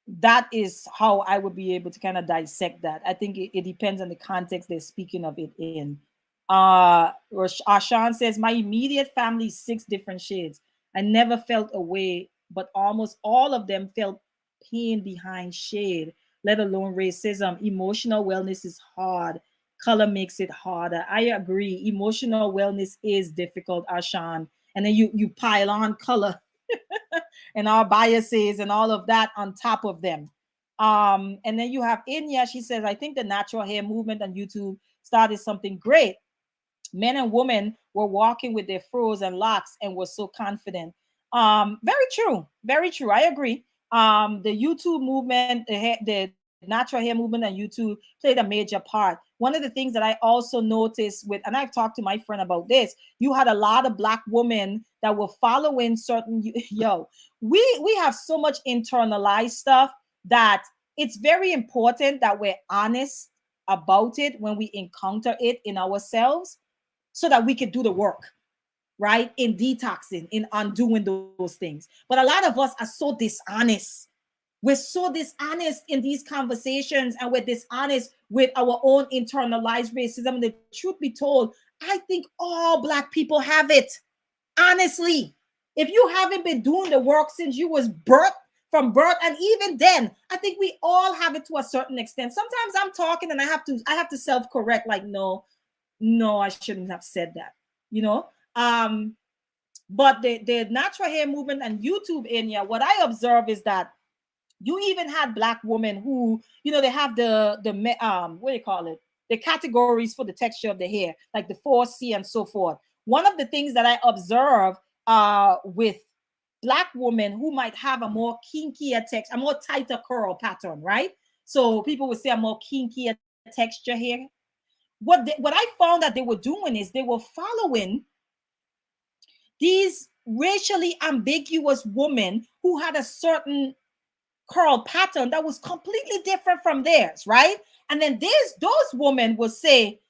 That is how I would be able to kind of dissect that. I think it depends on the context they're speaking of it in. Ashan says, my immediate family is 6 different shades. I never felt a way, but almost all of them felt pain behind shade, let alone racism. Emotional wellness is hard. Color makes it harder. I agree. Emotional wellness is difficult, Ashan. And then you pile on color and our biases and all of that on top of them. And then you have Inya. She says, I think the natural hair movement on YouTube started something great. Men and women were walking with their froze and locks and were so confident. Very true. Very true. I agree. The YouTube movement, the natural hair movement on YouTube played a major part. One of the things that I also noticed with, and I've talked to my friend about this, you had a lot of black women that were following certain, we have so much internalized stuff that it's very important that we're honest about it when we encounter it in ourselves so that we can do the work, right? In detoxing, in undoing those things. But a lot of us are so dishonest. We're so dishonest in these conversations, and we're dishonest with our own internalized racism. And the truth be told, I think all black people have it. Honestly, if you haven't been doing the work since you was from birth, and even then, I think we all have it to a certain extent. Sometimes I'm talking and I have to self-correct, like, no, I shouldn't have said that, but the natural hair movement and YouTube what I observe is that you even had black women who, they have the what do you call it? The categories for the texture of the hair, like the 4C and so forth. One of the things that I observe with black women who might have a more kinkier texture, a more tighter curl pattern, right? So people would say a more kinkier texture here. What I found that they were doing is they were following these racially ambiguous women who had a certain curl pattern that was completely different from theirs, right? And then those women will say,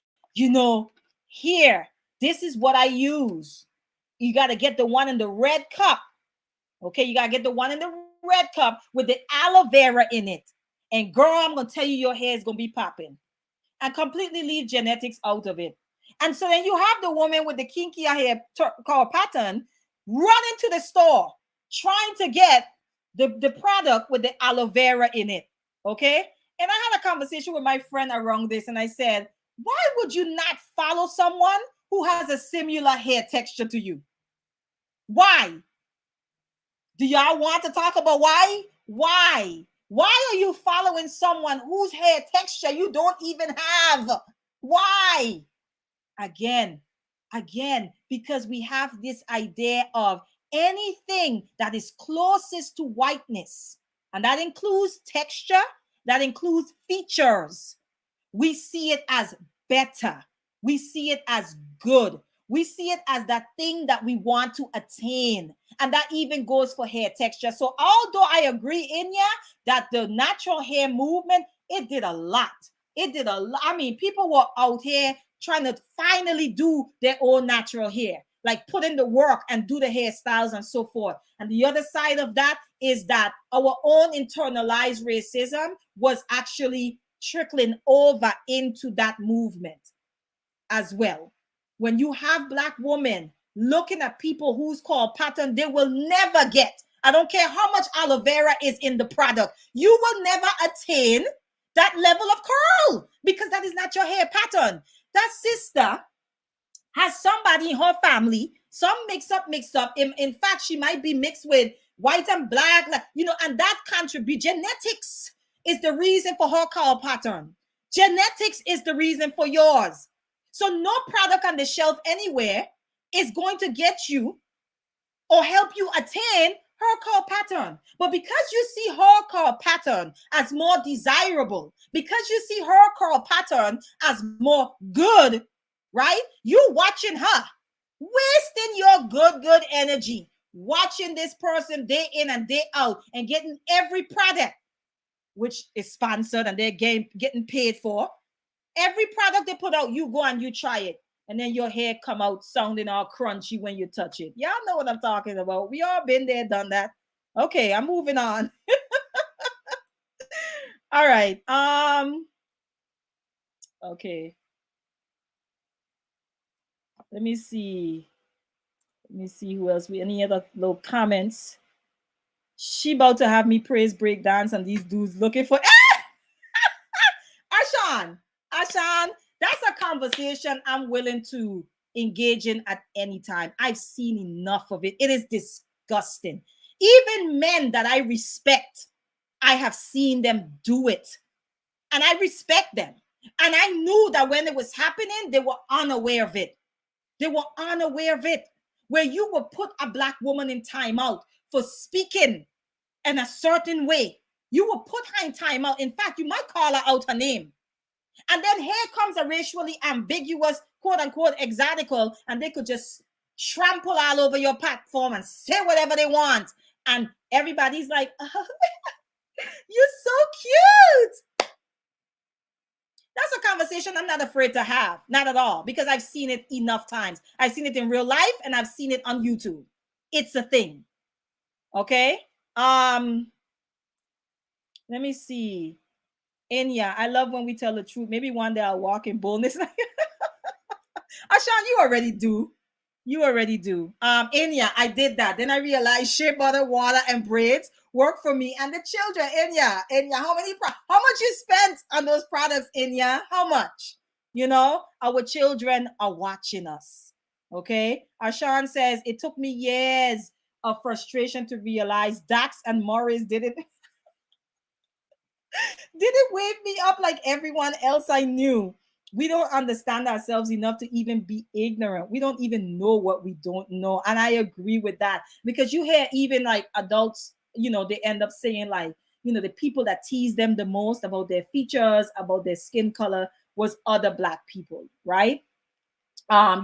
here, this is what I use. You got to get the one in the red cup. Okay, you got to get the one in the red cup with the aloe vera in it. And girl, I'm going to tell you, your hair is going to be popping. And completely leave genetics out of it. And so then you have the woman with the kinkier hair called pattern run into the store trying to get the product with the aloe vera in it. Okay. And I had a conversation with my friend around this, and I said, why would you not follow someone who has a similar hair texture to you? Why? Do y'all want to talk about why? Why? Why are you following someone whose hair texture you don't even have? Why? Again, because we have this idea of anything that is closest to whiteness, and that includes texture, that includes features. We see it as better. We see it as good. We see it as that thing that we want to attain. And that even goes for hair texture. So although I agree, Inya, that the natural hair movement, it did a lot. It did a lot. I mean, people were out here trying to finally do their own natural hair, like put in the work and do the hairstyles and so forth. And the other side of that is that our own internalized racism was actually trickling over into that movement as well. When you have Black women looking at people who's called pattern, they will never get, I don't care how much aloe vera is in the product, you will never attain that level of curl because that is not your hair pattern. That sister has somebody in her family, some mix up. In fact, she might be mixed with white and black, and that contribute. Genetics is the reason for her curl pattern. Genetics is the reason for yours. So no product on the shelf anywhere is going to get you or help you attain her curl pattern. But because you see her curl pattern as more desirable, because you see her curl pattern as more good, right? You watching her, wasting your good energy, watching this person day in and day out and getting every product, which is sponsored and they're getting paid for. Every product they put out, you go and you try it. And then your hair come out sounding all crunchy when you touch it. Y'all know what I'm talking about. We all been there, done that. Okay, I'm moving on. All right. Okay. Let me see who else. Any other little comments? She about to have me praise breakdance and these dudes looking for Ashan, that's a conversation I'm willing to engage in at any time. I've seen enough of it. It is disgusting. Even men that I respect, I have seen them do it. And I respect them. And I knew that when it was happening, they were unaware of it. They were unaware of it. Where you would put a Black woman in timeout for speaking in a certain way. You will put her in timeout. In fact, you might call her out her name. And then here comes a racially ambiguous, quote unquote, exotical, and they could just trample all over your platform and say whatever they want. And everybody's like, oh, you're so cute. That's a conversation I'm not afraid to have. Not at all. Because I've seen it enough times. I've seen it in real life and I've seen it on YouTube. It's a thing. Okay. Let me see. Enya, I love when we tell the truth. Maybe one day I'll walk in boldness. Ashan, you already do. Enya, I did that. Then I realized shea butter, water, and braids work for me and the children. Enya, how much you spent on those products, Enya? How much? Our children are watching us. Okay. Ashan says, it took me years of frustration to realize Dax and Morris didn't wake me up like everyone else I knew. We don't understand ourselves enough to even be ignorant. We don't even know what we don't know. And I agree with that because you hear even like adults, they end up saying like, the people that tease them the most about their features, about their skin color was other Black people, right?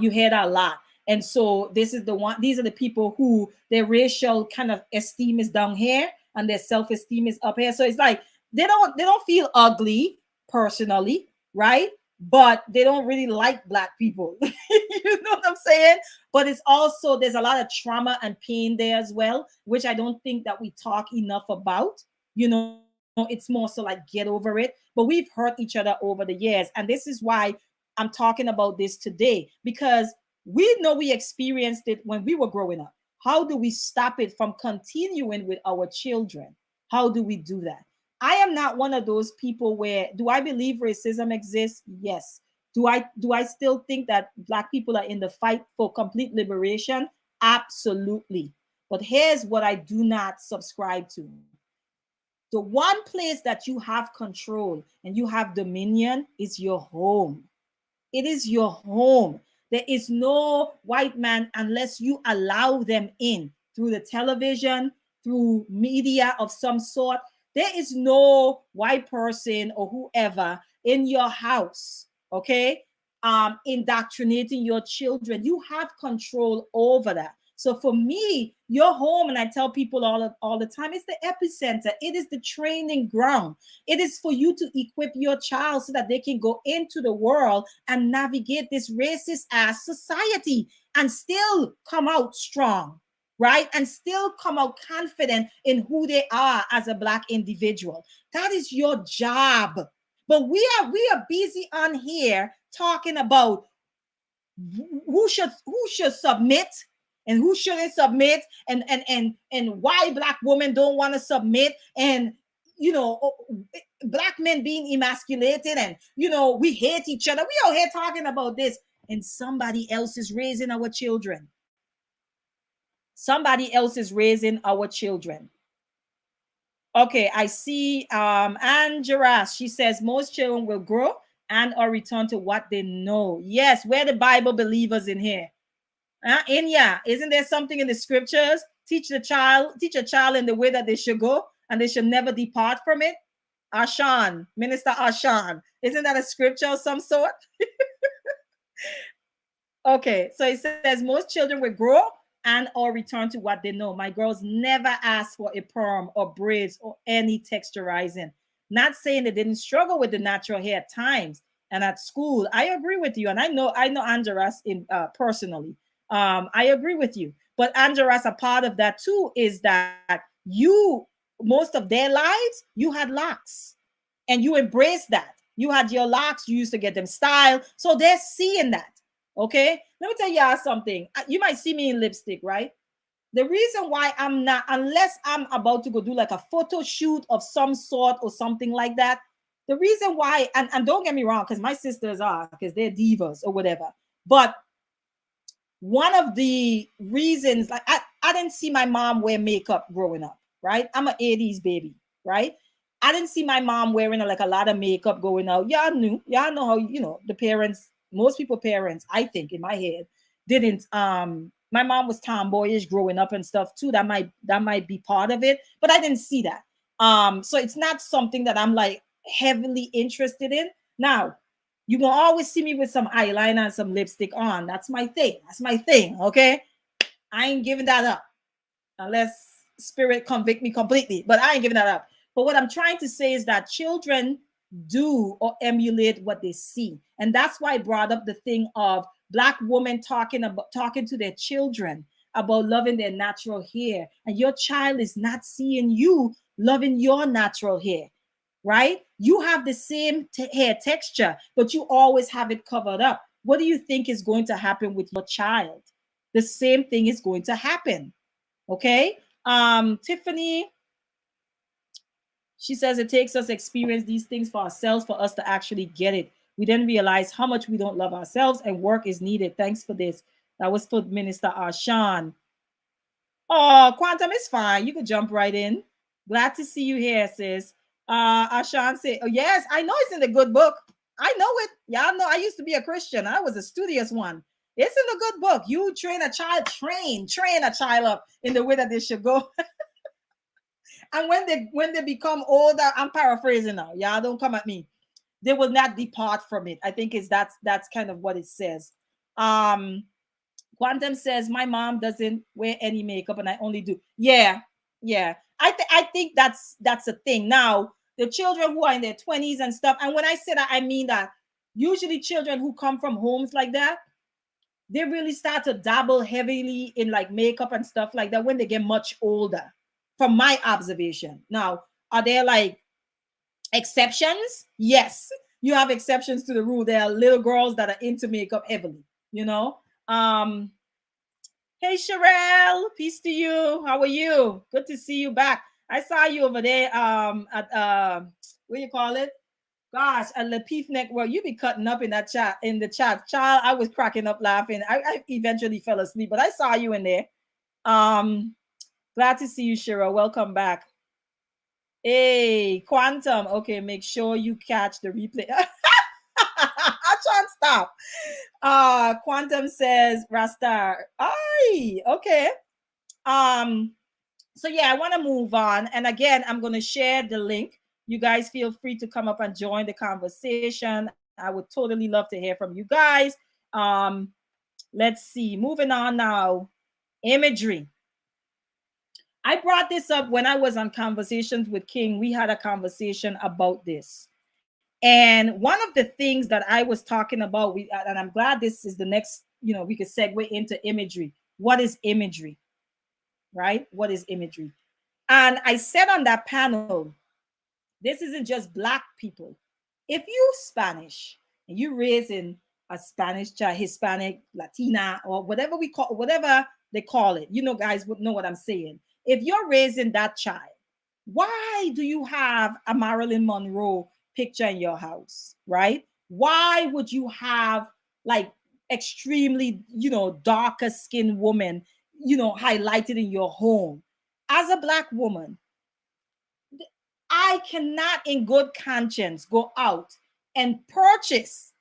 You hear that a lot. And so these are the people who their racial kind of esteem is down here and their self-esteem is up here. So it's like, they don't feel ugly personally, right? But they don't really like Black people. You know what I'm saying? But it's also, there's a lot of trauma and pain there as well, which I don't think that we talk enough about. It's more so like get over it. But we've hurt each other over the years. And this is why I'm talking about this today because we know we experienced it when we were growing up. How do we stop it from continuing with our children? How do we do that? I am not one of those people where, do I believe racism exists? Yes. Do I still think that black people are in the fight for complete liberation? Absolutely. But here's what I do not subscribe to. The one place that you have control and you have dominion is your home. It is your home. There is no white man unless you allow them in through the television, through media of some sort. There is no white person or whoever in your house, okay, indoctrinating your children. You have control over that. So for me, your home, and I tell people all the time, it's the epicenter. It is the training ground. It is for you to equip your child so that they can go into the world and navigate this racist ass society and still come out strong, right? And still come out confident in who they are as a black individual. That is your job. But we are busy on here talking about who should submit and who shouldn't submit, and why black women don't want to submit, and black men being emasculated, and we hate each other. We all here talking about this, and somebody else is raising our children. Somebody else is raising our children. Okay, I see Anne Jaras. She says most children will grow and or return to what they know. Yes, we're the Bible believers in here. Isn't there something in the scriptures? Teach a child in the way that they should go, and they should never depart from it. Ashan, Minister Ashan. Isn't that a scripture of some sort? Okay, so it says most children will grow and or return to what they know. My girls never asked for a perm or braids or any texturizing. Not saying they didn't struggle with the natural hair at times and at school. I agree with you, and I know Angeras in personally. I agree with you. But Angeras, a part of that too is that you, most of their lives, you had locks and you embraced that. You had your locks, you used to get them styled. So they're seeing that. Okay. Let me tell y'all something. You might see me in lipstick, right? The reason why I'm not, unless I'm about to go do like a photo shoot of some sort or something like that, the reason why, and don't get me wrong, because my sisters are, because they're divas or whatever. But one of the reasons, like I didn't see my mom wear makeup growing up, right? I'm an 80s baby, right? I didn't see my mom wearing like a lot of makeup going out. Y'all know how, the parents, most people parents, I think in my head, didn't. My mom was tomboyish growing up and stuff too. That might be part of it, but I didn't see that. So it's not something that I'm like heavily interested in. Now, you gonna always see me with some eyeliner and some lipstick on. That's my thing. That's my thing. Okay. I ain't giving that up unless spirit convict me completely, but I ain't giving that up. But what I'm trying to say is that children do or emulate what they see. And that's why I brought up the thing of black women talking to their children about loving their natural hair. And your child is not seeing you loving your natural hair, right? You have the same hair texture, but you always have it covered up. What do you think is going to happen with your child? The same thing is going to happen. Okay. Tiffany, she says it takes us experience these things for ourselves for us to actually get it. We then realize how much we don't love ourselves and work is needed. Thanks for this. That was for Minister Arshan. Oh, Quantum is fine. You can jump right in. Glad to see you here, sis. Arshan said, oh, yes, I know it's in the good book. I know it. Y'all know I used to be a Christian. I was a studious one. It's in the good book. You train a child, train a child up in the way that they should go. And when they become older, I'm paraphrasing now. Y'all don't come at me. They will not depart from it. I think that's kind of what it says. Quantum says my mom doesn't wear any makeup and I only do. Yeah. I think that's a thing. Now, the children who are in their 20s and stuff, and when I say that, I mean that usually children who come from homes like that, they really start to dabble heavily in like makeup and stuff like that when they get much older, from my observation. Now, are there like exceptions? Yes. you have exceptions to the rule. There are little girls that are into makeup heavily, you know. Hey Sherelle, peace to you. How are you? Good to see you back. I saw you over there at what do you call it? Gosh, at Lapeef Network. You be cutting up in that chat, in the chat. Child, I was cracking up laughing. I eventually fell asleep, but I saw you in there. Glad to see you, Shira. Welcome back. Hey, Quantum. Okay, make sure you catch the replay. I can't stop. Quantum says Rastar. Aye, okay. So yeah, I want to move on. And again, I'm going to share the link. You guys feel free to come up and join the conversation. I would totally love to hear from you guys. Let's see. Moving on now. Imagery. I brought this up when I was on Conversations with King. We had a conversation about this. And one of the things that I was talking about, and I'm glad this is the next, we could segue into imagery. What is imagery? Right? What is imagery? And I said on that panel, this isn't just Black people. If you Spanish and you raise in a Spanish child, Hispanic, Latina, or whatever they call it, guys would know what I'm saying. If you're raising that child, why do you have a Marilyn Monroe picture in your house, right? Why would you have like extremely, darker skinned woman, highlighted in your home? As a Black woman, I cannot in good conscience go out and purchase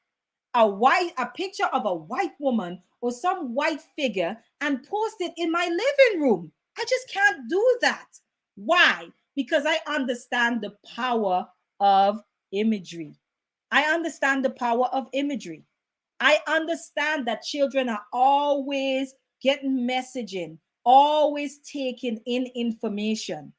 a picture of a white woman or some white figure and post it in my living room. I just can't do that. Why? Because I understand the power of imagery. I understand the power of imagery. I understand that children are always getting messaging, always taking in information,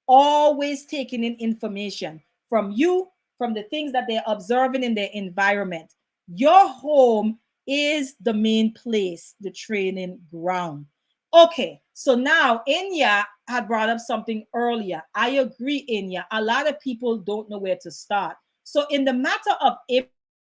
always taking in information from you, from the things that they're observing in their environment. Your home is the main place, the training ground. Okay, so now Inya had brought up something earlier. I agree, Inya. A lot of people don't know where to start. So, in the matter of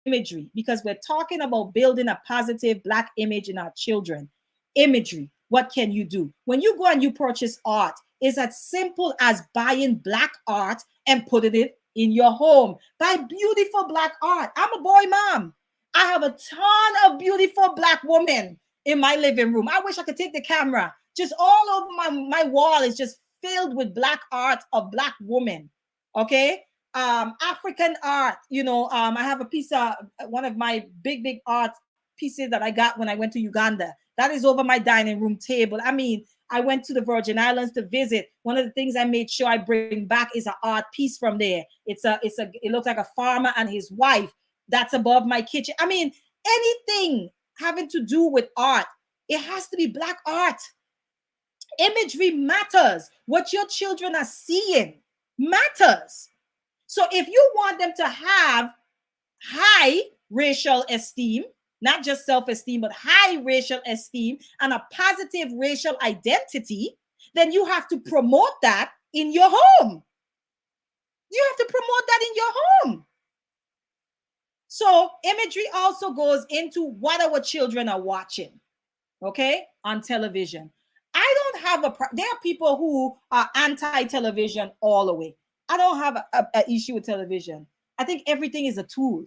imagery, because we're talking about building a positive Black image in our children, imagery, what can you do? When you go and you purchase art, it's as simple as buying Black art and putting it in your home. Buy beautiful Black art. I'm a boy mom. I have a ton of beautiful Black women in my living room. I wish I could take the camera. Just all over my wall is just filled with Black art of Black women. Okay. African art, I have a piece of one of my big art pieces that I got when I went to Uganda. That is over my dining room table. I mean, I went to the Virgin Islands to visit. One of the things I made sure I bring back is an art piece from there. It looks like a farmer and his wife. That's above my kitchen. I mean, anything having to do with art, it has to be Black art. Imagery matters. What your children are seeing matters. So if you want them to have high racial esteem, not just self-esteem, but high racial esteem and a positive racial identity, then you have to promote that in your home. You have to promote that in your home. So imagery also goes into what our children are watching, okay, on television. I don't have there are people who are anti-television all the way. I don't have an issue with television. I think everything is a tool.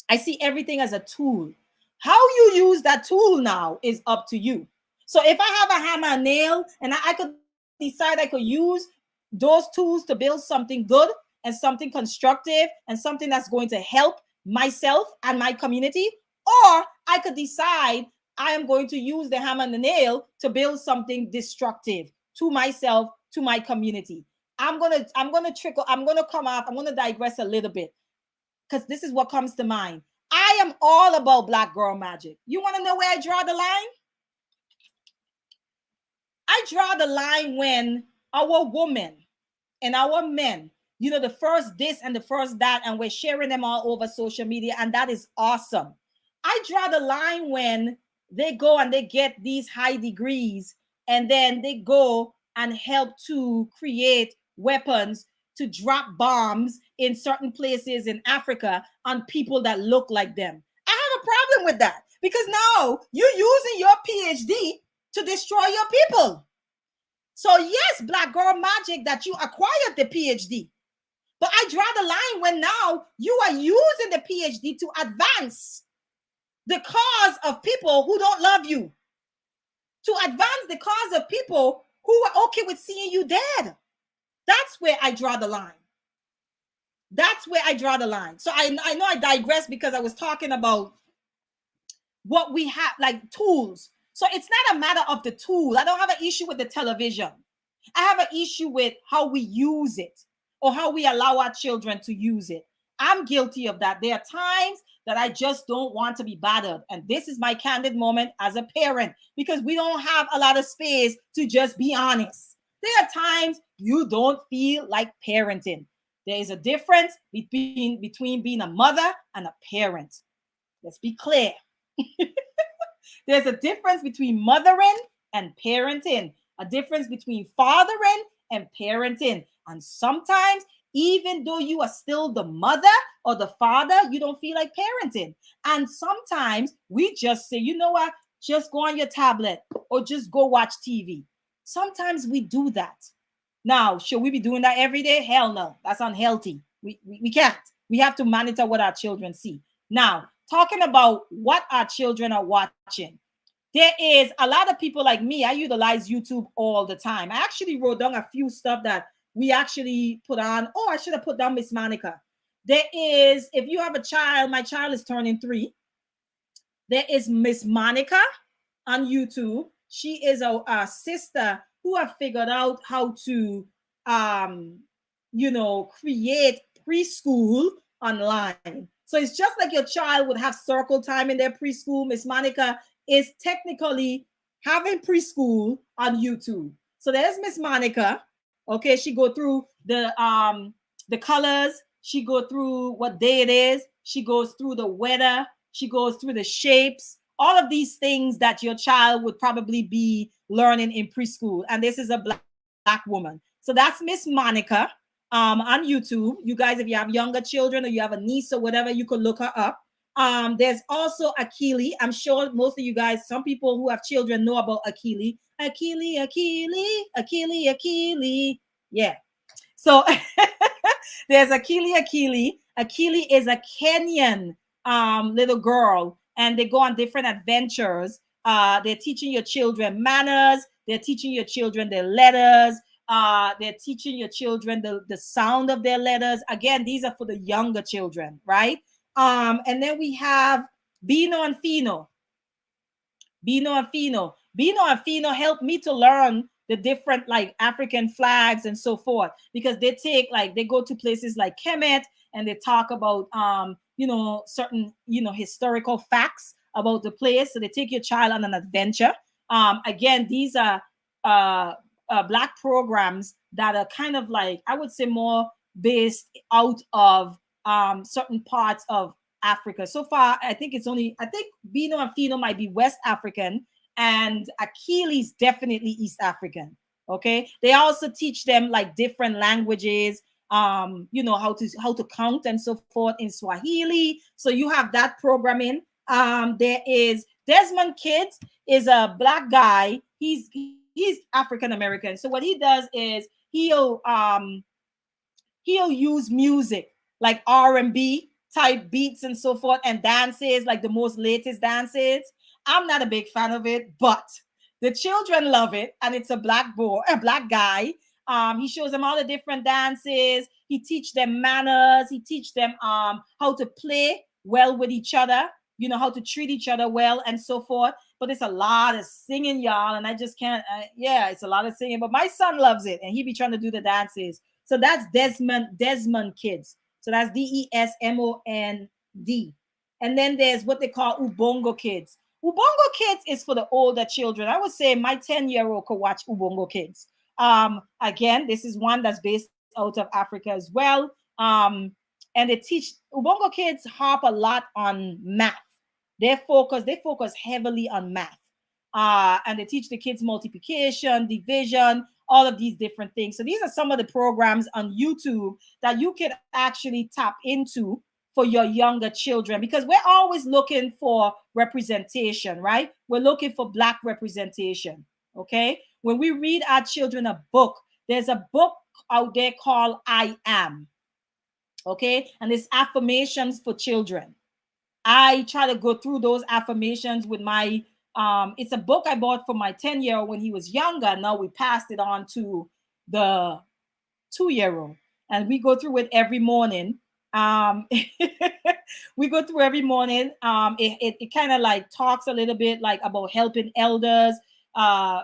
I see everything as a tool. How you use that tool now is up to you. So if I have a hammer and nail and I could decide I could use those tools to build something good and something constructive and something that's going to help myself and my community, or I could decide I am going to use the hammer and the nail to build something destructive to myself, to my community. I'm gonna digress a little bit, because this is what comes to mind. I am all about Black girl magic. You want to know where I draw the line? I draw the line when our women and our men, the first this and the first that, and we're sharing them all over social media, and that is awesome. I draw the line when they go and they get these high degrees, and then they go and help to create weapons to drop bombs in certain places in Africa on people that look like them. I have a problem with that because now you're using your PhD to destroy your people. So yes, Black Girl Magic, that you acquired the PhD. But I draw the line when now you are using the PhD to advance the cause of people who don't love you, to advance the cause of people who are okay with seeing you dead. That's where I draw the line. That's where I draw the line. So I know I digress because I was talking about what we have, like tools. So it's not a matter of the tool. I don't have an issue with the television. I have an issue with how we use it or how we allow our children to use it. I'm guilty of that. There are times that I just don't want to be bothered. And this is my candid moment as a parent because we don't have a lot of space to just be honest. There are times you don't feel like parenting. There is a difference between being a mother and a parent. Let's be clear. There's a difference between mothering and parenting, a difference between fathering and parenting. And sometimes, even though you are still the mother or the father, you don't feel like parenting. And sometimes we just say, you know what, just go on your tablet or just go watch TV. Sometimes we do that. Now, should we be doing that every day? Hell no, that's unhealthy. We can't. We have to monitor what our children see. Now, talking about what our children are watching, there is a lot of people like me. I utilize YouTube all the time. I actually wrote down a few stuff that we actually put on. Oh, I should have put down Miss Monica. There is, if you have a child, my child is turning 3. There is Miss Monica on YouTube. She is a sister who have figured out how to, create preschool online. So it's just like your child would have circle time in their preschool. Miss Monica is technically having preschool on YouTube. So there's Miss Monica. Okay, she go through the colors. She go through what day it is. She goes through the weather. She goes through the shapes. All of these things that your child would probably be learning in preschool. And this is a black woman. So that's Miss Monica on YouTube. You guys, if you have younger children or you have a niece or whatever, you could look her up. There's also Akili. I'm sure most of you guys, some people who have children know about Akili. Akili. Yeah. So there's Akili. Akili is a Kenyan little girl, and they go on different adventures. They're teaching your children manners. They're teaching your children their letters. They're teaching your children the sound of their letters. Again, these are for the younger children, right? And then we have Bino and Fino. Bino and Fino helped me to learn the different like African flags and so forth, because they go to places like Kemet and they talk about certain historical facts about the place. So they take your child on an adventure. Again, these are Black programs that are kind of like, I would say, more based out of certain parts of Africa. So far, I think Bino and Fino might be West African, and Achilles definitely East African. Okay, they also teach them like different languages, how to count and so forth in Swahili. So you have that programming. There is Desmond Kids, is a Black guy. He's African American. So what he does is he'll use music like R&B type beats and so forth, and dances, like the most latest dances. I'm not a big fan of it, but the children love it, and it's a Black guy. He shows them all the different dances. He teach them manners. He teach them how to play well with each other, how to treat each other well and so forth. But it's a lot of singing, y'all, and I just can't. It's a lot of singing, but my son loves it, and he be trying to do the dances. So that's Desmond Kids. So that's Desmond. And then there's what they call Ubongo Kids. Ubongo Kids is for the older children. I would say my 10-year-old could watch Ubongo Kids. Again, this is one that's based out of Africa as well. And they teach, Ubongo Kids harp a lot on math. They focus heavily on math. And they teach the kids multiplication, division, all of these different things. So these are some of the programs on YouTube that you can actually tap into for your younger children, because we're always looking for representation, right? We're looking for Black representation. Okay. When we read our children a book, there's a book out there called I Am. Okay. And it's affirmations for children. I try to go through those affirmations with my it's a book I bought for my 10-year-old when he was younger. Now we passed it on to the 2-year-old, and we go through it every morning. um we go through every morning. It kind of like talks a little bit like about helping elders, uh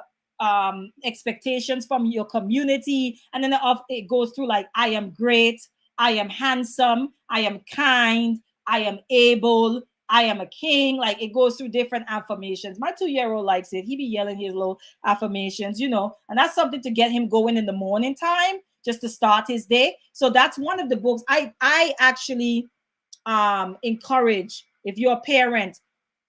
expectations from your community, and then it goes through like, I am great, I am handsome, I am kind, I am able, I am a king. Like, it goes through different affirmations. My 2-year-old likes it. He be yelling his little affirmations, and that's something to get him going in the morning time, just to start his day. So that's one of the books I actually encourage. If you're a parent,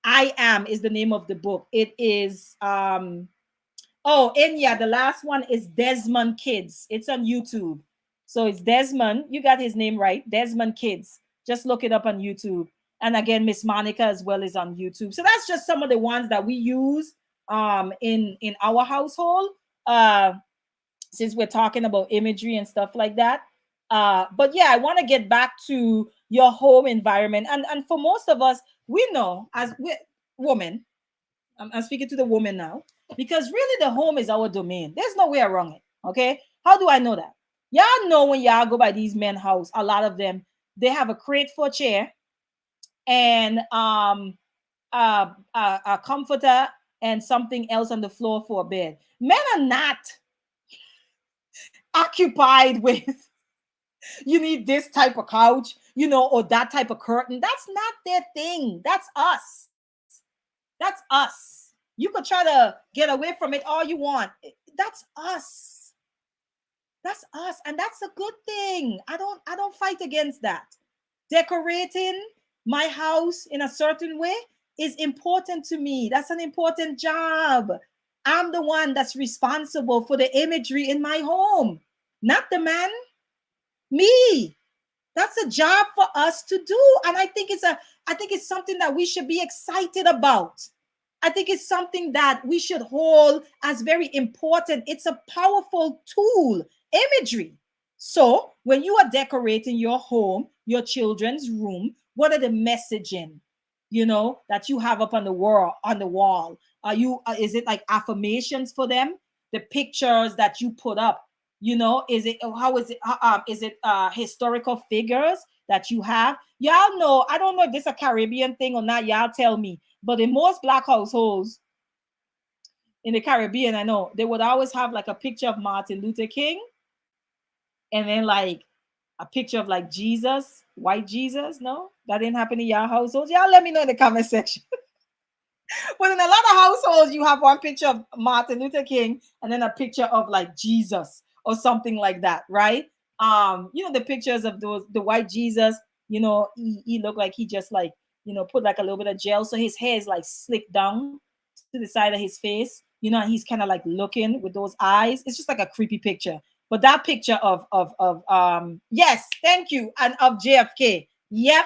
I Am is the name of the book. It is oh, and yeah, the last one is Desmond Kids. It's on YouTube. So it's Desmond. You got his name right. Desmond Kids. Just look it up on YouTube. And again, Miss Monica as well is on YouTube. So that's just some of the ones that we use in our household. Since we're talking about imagery and stuff like that. But yeah, I want to get back to your home environment. And for most of us, we know as women, I'm speaking to the woman now, because really the home is our domain. There's no way around it. Okay. How do I know that? Y'all know when y'all go by these men house, a lot of them, they have a crate for a chair and a comforter and something else on the floor for a bed. Men are not occupied with you need this type of couch, or that type of curtain. That's not their thing. That's us. That's us. You could try to get away from it all you want. That's us. That's us. And that's a good thing. I don't fight against that. Decorating my house in a certain way is important to me. That's an important job. I'm the one that's responsible for the imagery in my home, not the man. Me. That's a job for us to do. And I think it's something that we should be excited about. I think it's something that we should hold as very important. It's a powerful tool, imagery. So when you are decorating your home, your children's room, what are the messaging, that you have up on the wall? Is it like affirmations for them? The pictures that you put up, is it, how is it historical figures that you have? Y'all know, I don't know if this is a Caribbean thing or not, y'all tell me, but in most Black households in the Caribbean, I know they would always have like a picture of Martin Luther King, and then like a picture of like Jesus, white Jesus. No, that didn't happen in y'all households. Y'all let me know in the comment section. But in a lot of households, you have one picture of Martin Luther King and then a picture of like Jesus or something like that, right? The pictures of the white Jesus, he looked like he just like, put like a little bit of gel. So his hair is like slicked down to the side of his face, and he's kind of like looking with those eyes. It's just like a creepy picture. But that picture of yes, thank you, and of JFK. Yep,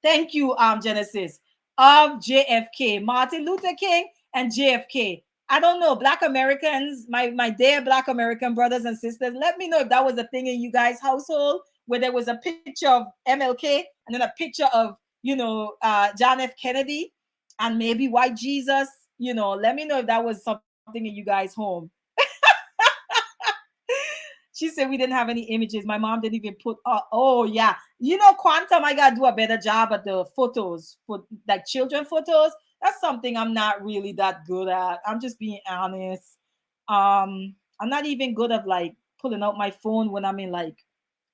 thank you, Genesis, of JFK, Martin Luther King and JFK. I don't know, Black Americans, my dear Black American brothers and sisters, let me know if that was a thing in you guys' household, where there was a picture of MLK and then a picture of, John F. Kennedy and maybe white Jesus. Let me know if that was something in you guys' home. She said we didn't have any images. My mom didn't even put. Oh yeah, Quantum. I gotta do a better job at the photos for like children photos. That's something I'm not really that good at. I'm just being honest. I'm not even good at like pulling out my phone when I'm in like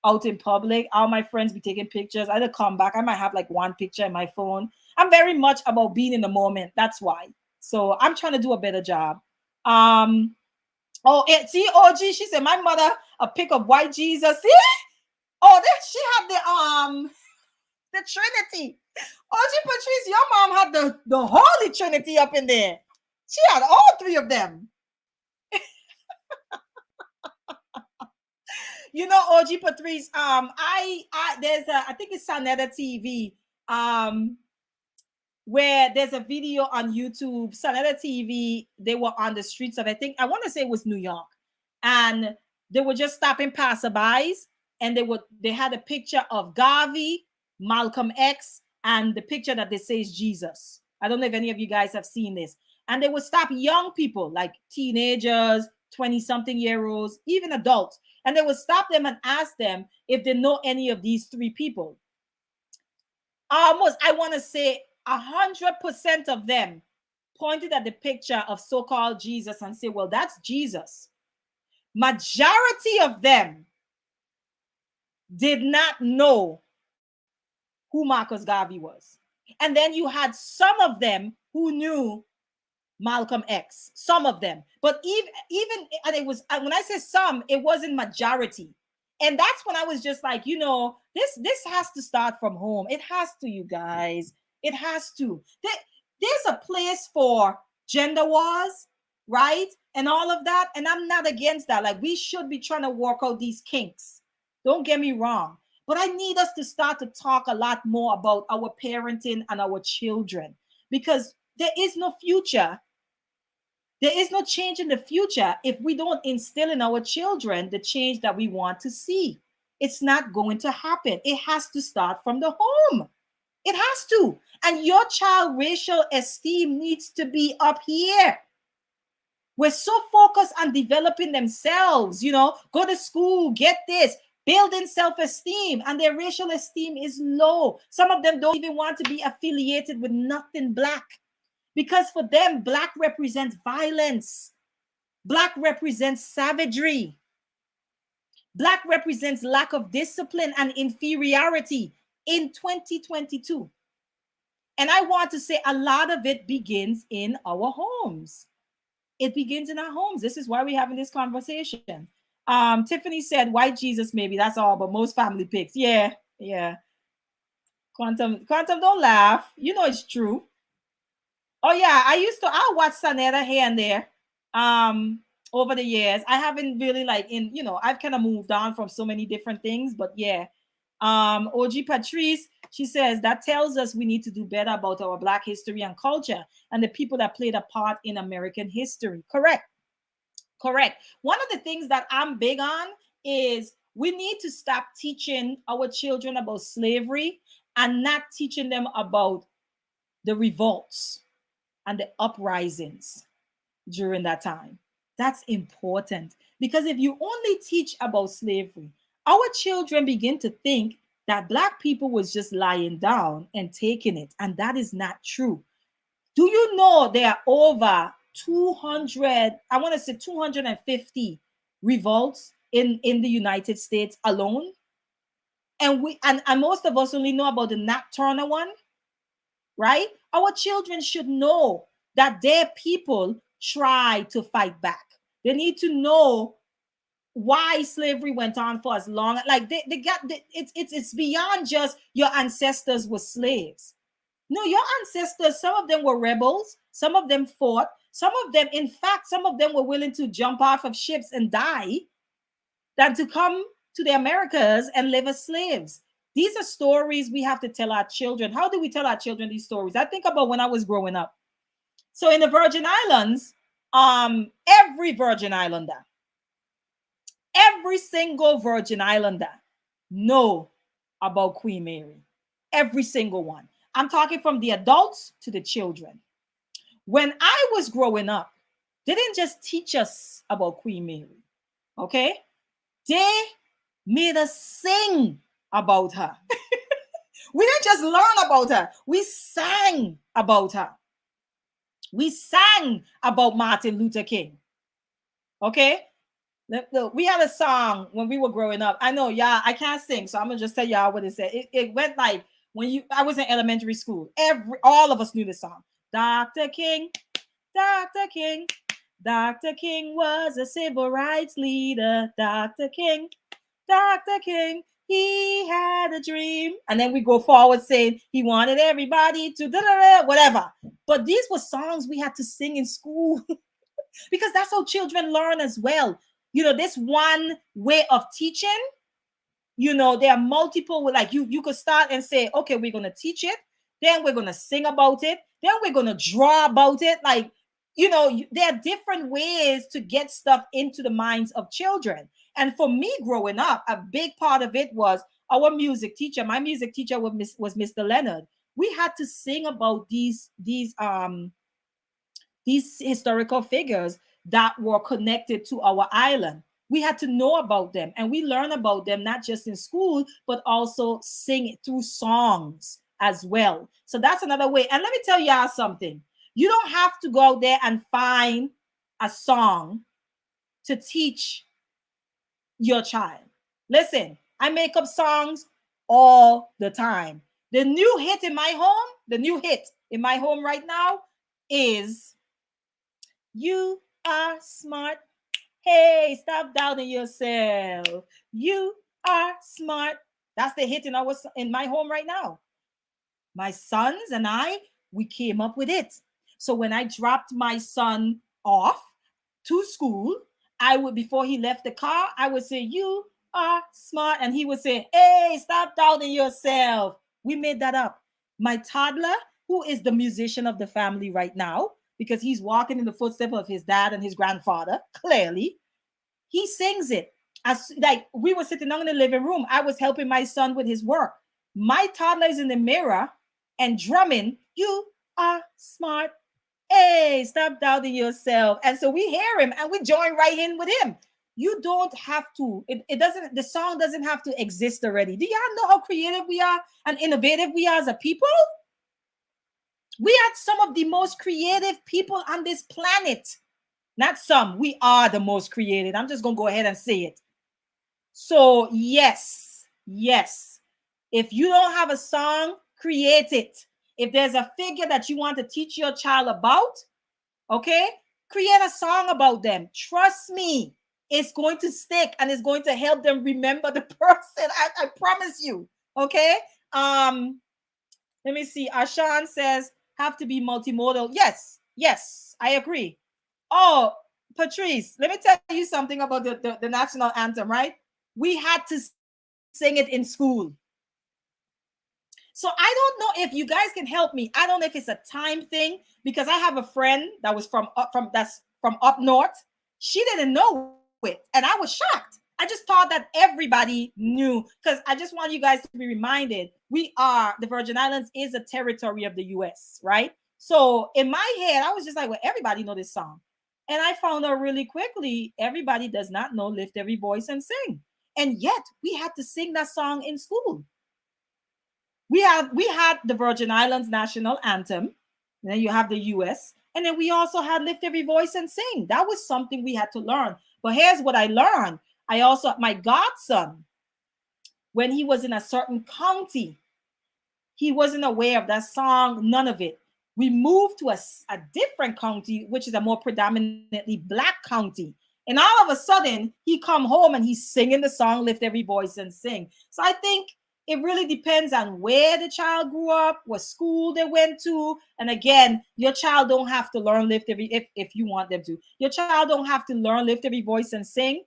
out in public. All my friends be taking pictures. I come back. I might have like one picture in my phone. I'm very much about being in the moment. That's why. So I'm trying to do a better job. Oh, see, OG, she said, my mother, a pic of white Jesus. See? Oh, then she had the Trinity. OG Patrice, your mom had the Holy Trinity up in there. She had all three of them. You know, OG Patrice, I there's a, I think it's Sanetta TV, where there's a video on YouTube, Sanetta TV. They were on the streets of, I think, I want to say it was New York, and they were just stopping passerbys, and they had a picture of Garvey, Malcolm X, and the picture that they say is Jesus. I don't know if any of you guys have seen this. And they would stop young people, like teenagers, 20-something-year-olds, even adults, and they would stop them and ask them if they know any of these three people. Almost, I want to say 100% of them pointed at the picture of so-called Jesus and say, well, that's Jesus. Majority of them did not know who Marcus Garvey was. And then you had some of them who knew Malcolm X, some of them. But even and it was, when I say some, it wasn't majority. And that's when I was just like, you know, this has to start from home. It has to, you guys. It has to. There's a place for gender wars, right? And all of that. And I'm not against that. Like, we should be trying to work out these kinks. Don't get me wrong. But I need us to start to talk a lot more about our parenting and our children, because there is no future. There is no change in the future if we don't instill in our children the change that we want to see. It's not going to happen. It has to start from the home. It has to. And your child racial esteem needs to be up here. We're so focused on developing themselves, you know, go to school, get this, building self-esteem, and their racial esteem is low. Some of them don't even want to be affiliated with nothing Black, because for them, Black represents violence. Black represents savagery. Black represents lack of discipline and inferiority in 2022. And I want to say a lot of it begins in our homes. It begins in our homes. This is why we're having this conversation. Tiffany said, white Jesus, maybe, that's all, but most family picks. Yeah. Quantum, don't laugh. You know it's true. Oh yeah, I'll watch Sanetta here and there over the years. I haven't really I've kind of moved on from so many different things, but yeah. OG Patrice, she says that tells us we need to do better about our Black history and culture and the people that played a part in American history. Correct. One of the things that I'm big on is we need to stop teaching our children about slavery and not teaching them about the revolts and the uprisings during that time. That's important, because if you only teach about slavery, our children begin to think that Black people was just lying down and taking it, and that is not true. Do you know there are over 200, I want to say 250 revolts in the United States alone? And most of us only know about the Nat Turner one, right? Our children should know that their people try to fight back. They need to know why slavery went on for as long. Like it's beyond just your ancestors were slaves. No, your ancestors, some of them were rebels, some of them fought, some of them, in fact, some of them were willing to jump off of ships and die than to come to the Americas and live as slaves. These are stories we have to tell our children. How do we tell our children these stories? I think about when I was growing up. So in the Virgin Islands, every Virgin Islander, every single Virgin Islander know about Queen Mary. Every single one. I'm talking from the adults to the children. When I was growing up, they didn't just teach us about Queen Mary, okay? They made us sing about her. We didn't just learn about her. We sang about her. We sang about Martin Luther King. Okay? Look, we had a song when we were growing up. I know, y'all, I can't sing, so I'm going to just tell y'all what it said. It went like, I was in elementary school, all of us knew this song. Dr. King, Dr. King, Dr. King was a civil rights leader. Dr. King, he had a dream. And then we go forward saying he wanted everybody to whatever. But these were songs we had to sing in school because that's how children learn as well. this one way of teaching, there are multiple, like you could start and say, okay, we're going to teach it, then we're going to sing about it, then we're going to draw about it. Like, there are different ways to get stuff into the minds of children. And for me growing up, a big part of it was our music teacher. My music teacher was Mr. Leonard. We had to sing about these historical figures that were connected to our island. We had to know about them, and we learn about them not just in school, but also sing it through songs as well. So that's another way. And let me tell y'all something. You don't have to go out there and find a song to teach your child. Listen, I make up songs all the time. The new hit in my home right now is "You Are Smart. Hey, stop doubting yourself. You are smart." That's the hit in my home right now. My sons and we came up with it. So when I dropped my son off to school, before he left the car, I would say, "You are smart." And he would say, "Hey, stop doubting yourself." We made that up. My toddler, who is the musician of the family right now, because he's walking in the footsteps of his dad and his grandfather, clearly, he sings it. As like we were sitting down in the living room, I was helping my son with his work. My toddler is in the mirror and drumming, "You are smart. Hey, stop doubting yourself." And so we hear him and we join right in with him. You don't have to, the song doesn't have to exist already. Do y'all know how creative we are and innovative we are as a people? We are some of the most creative people on this planet. Not some, we are the most creative. I'm just going to go ahead and say it. So yes. If you don't have a song, create it. If there's a figure that you want to teach your child about, okay, create a song about them. Trust me, it's going to stick and it's going to help them remember the person. I promise you. Okay. Let me see. Ashan says have to be multimodal. Yes, I agree. Oh, Patrice, let me tell you something about the national anthem, right? We had to sing it in school. So I don't know if you guys can help me. I don't know if it's a time thing, because I have a friend that was from up north. She didn't know it, and I was shocked. I just thought that everybody knew, because I just want you guys to be reminded, the Virgin Islands is a territory of the US, right? So in my head, I was just like, well, everybody know this song. And I found out really quickly, everybody does not know Lift Every Voice and Sing. And yet we had to sing that song in school. We had the Virgin Islands national anthem, and then you have the US, and then we also had Lift Every Voice and Sing. That was something we had to learn. But here's what I learned. My godson, when he was in a certain county, he wasn't aware of that song, none of it. We moved to a different county, which is a more predominantly Black county. And all of a sudden, he come home and he's singing the song, Lift Every Voice and Sing. So I think it really depends on where the child grew up, what school they went to. And again, your child don't have to learn if you want them to. Your child don't have to learn Lift Every Voice and Sing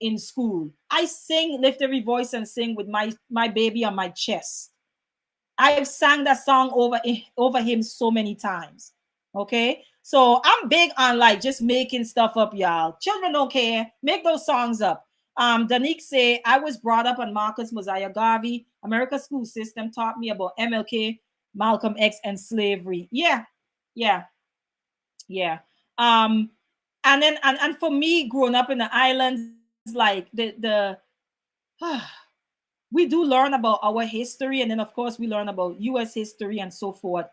in school. I sing Lift Every Voice and Sing with my baby on my chest. I've sang that song over him so many times. Okay. So I'm big on like just making stuff up, y'all. Children don't care. Make those songs up. Danique say, I was brought up on Marcus Mosiah Garvey. America's school system taught me about MLK, Malcolm X, and slavery. Yeah. And then and for me, growing up in the islands, like we do learn about our history, and then of course we learn about US history and so forth.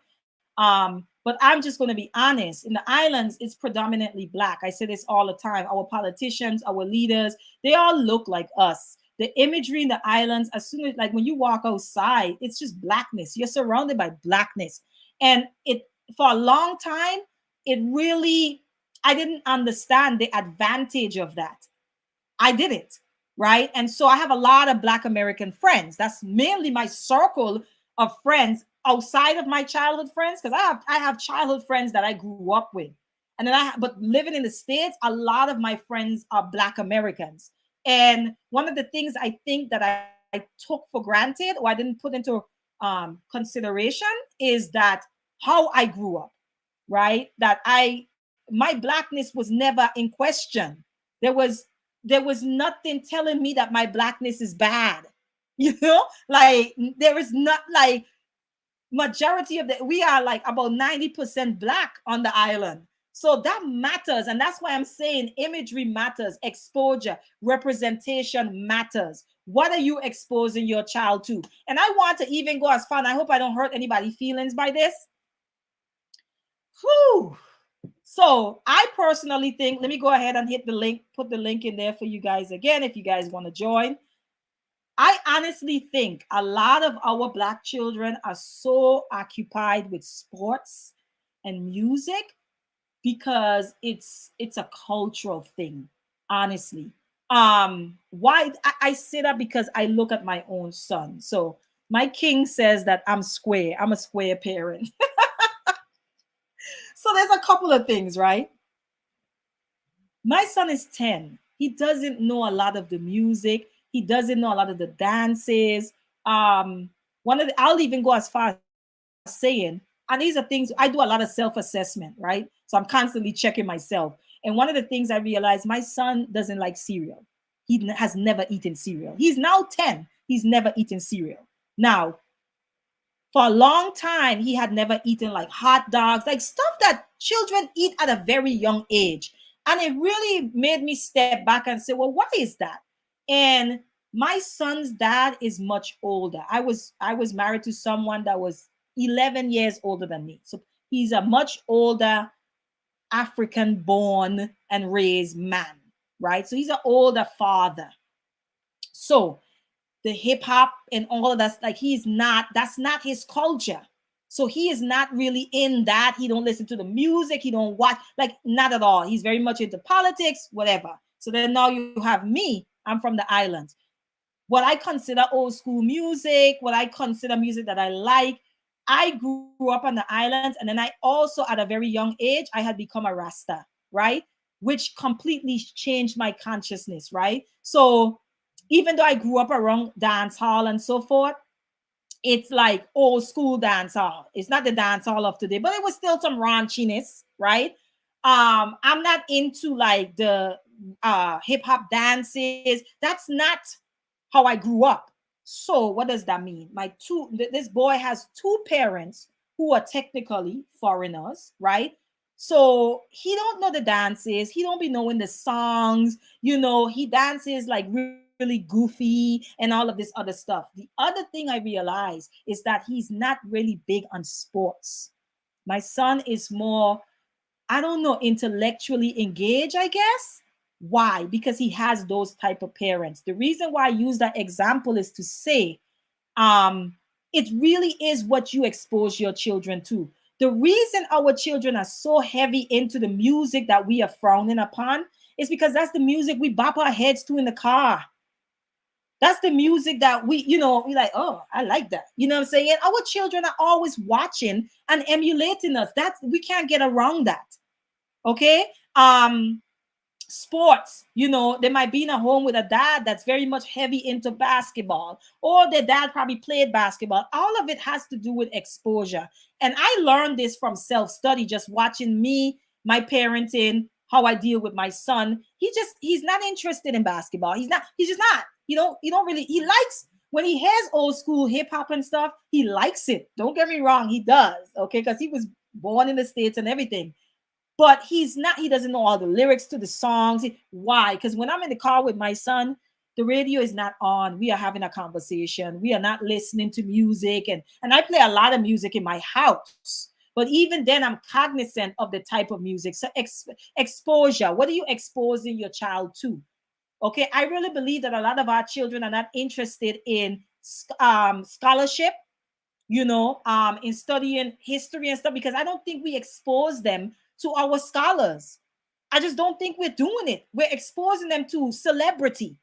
But I'm just going to be honest. In the islands, it's predominantly Black. I say this all the time. Our politicians, our leaders, they all look like us. The imagery in the islands, as soon as, like, when you walk outside, it's just Blackness. You're surrounded by Blackness. And for a long time, I didn't understand the advantage of that. I didn't, right? And so I have a lot of Black American friends. That's mainly my circle of friends outside of my childhood friends, because I have childhood friends that I grew up with. And then but living in the States, a lot of my friends are Black Americans. And one of the things I think that I took for granted or I didn't put into consideration is that how I grew up, right? That my blackness was never in question. There was there was nothing telling me that my blackness is bad. You know, like there is not like majority of the we are like about 90% black on the island. So that matters, and that's why I'm saying imagery matters, exposure, representation matters. What are you exposing your child to? And I want to even go as far, and I hope I don't hurt anybody's feelings by this. Whew. So I personally think, let me go ahead and hit the link, put the link in there for you guys again if you guys want to join. I honestly think a lot of our Black children are so occupied with sports and music because it's a cultural thing, honestly. Why I say that because I look at my own son. So my king says that I'm square. I'm a square parent. So there's a couple of things, right? My son is 10. He doesn't know a lot of the music. He doesn't know a lot of the dances. One of the, I'll even go as far as saying, and these are things I do a lot of self-assessment, right? So I'm constantly checking myself. And one of the things I realized, my son doesn't like cereal. He has never eaten cereal. He's now 10. He's never eaten cereal. Now, for a long time, he had never eaten like hot dogs, like stuff that children eat at a very young age. And it really made me step back and say, well, why is that? And my son's dad is much older. I was married to someone that was 11 years older than me. So he's a much older African born and raised man, right? So he's an older father. So the hip hop and all of that, like that's not his culture. So he is not really in that. He don't listen to the music. He don't watch, like not at all. He's very much into politics, whatever. So then now you have me. I'm from the islands. What I consider old school music, what I consider music that I like. I grew up on the islands, and then I also, at a very young age, I had become a Rasta, right? Which completely changed my consciousness, right? So even though I grew up around dance hall and so forth, it's like old school dance hall. It's not the dance hall of today, but it was still some raunchiness, right? I'm not into like the hip hop dances. That's not how I grew up. So what does that mean? This boy has two parents who are technically foreigners, right? So he don't know the dances. He don't be knowing the songs. He dances like really goofy and all of this other stuff. The other thing I realize is that he's not really big on sports. My son is more, I don't know, intellectually engaged, I guess. Why? Because he has those type of parents. The reason why I use that example is to say, it really is what you expose your children to. The reason our children are so heavy into the music that we are frowning upon is because that's the music we bop our heads to in the car. That's the music that we like, oh, I like that. You know what I'm saying? Our children are always watching and emulating us. We can't get around that. Okay. Sports, they might be in a home with a dad that's very much heavy into basketball, or their dad probably played basketball. All of it has to do with exposure. And I learned this from self-study, just watching my parenting, how I deal with my son. He's not interested in basketball. He's just not. You don't really, he likes when he hears old school hip hop and stuff, he likes it. Don't get me wrong, he does, okay, because he was born in the States and everything. But he doesn't know all the lyrics to the songs. Why? Because when I'm in the car with my son, the radio is not on. We are having a conversation. We are not listening to music. And I play a lot of music in my house. But even then, I'm cognizant of the type of music. So exposure. What are you exposing your child to? Okay, I really believe that a lot of our children are not interested in scholarship, in studying history and stuff, because I don't think we expose them to our scholars. I just don't think we're doing it. We're exposing them to celebrity,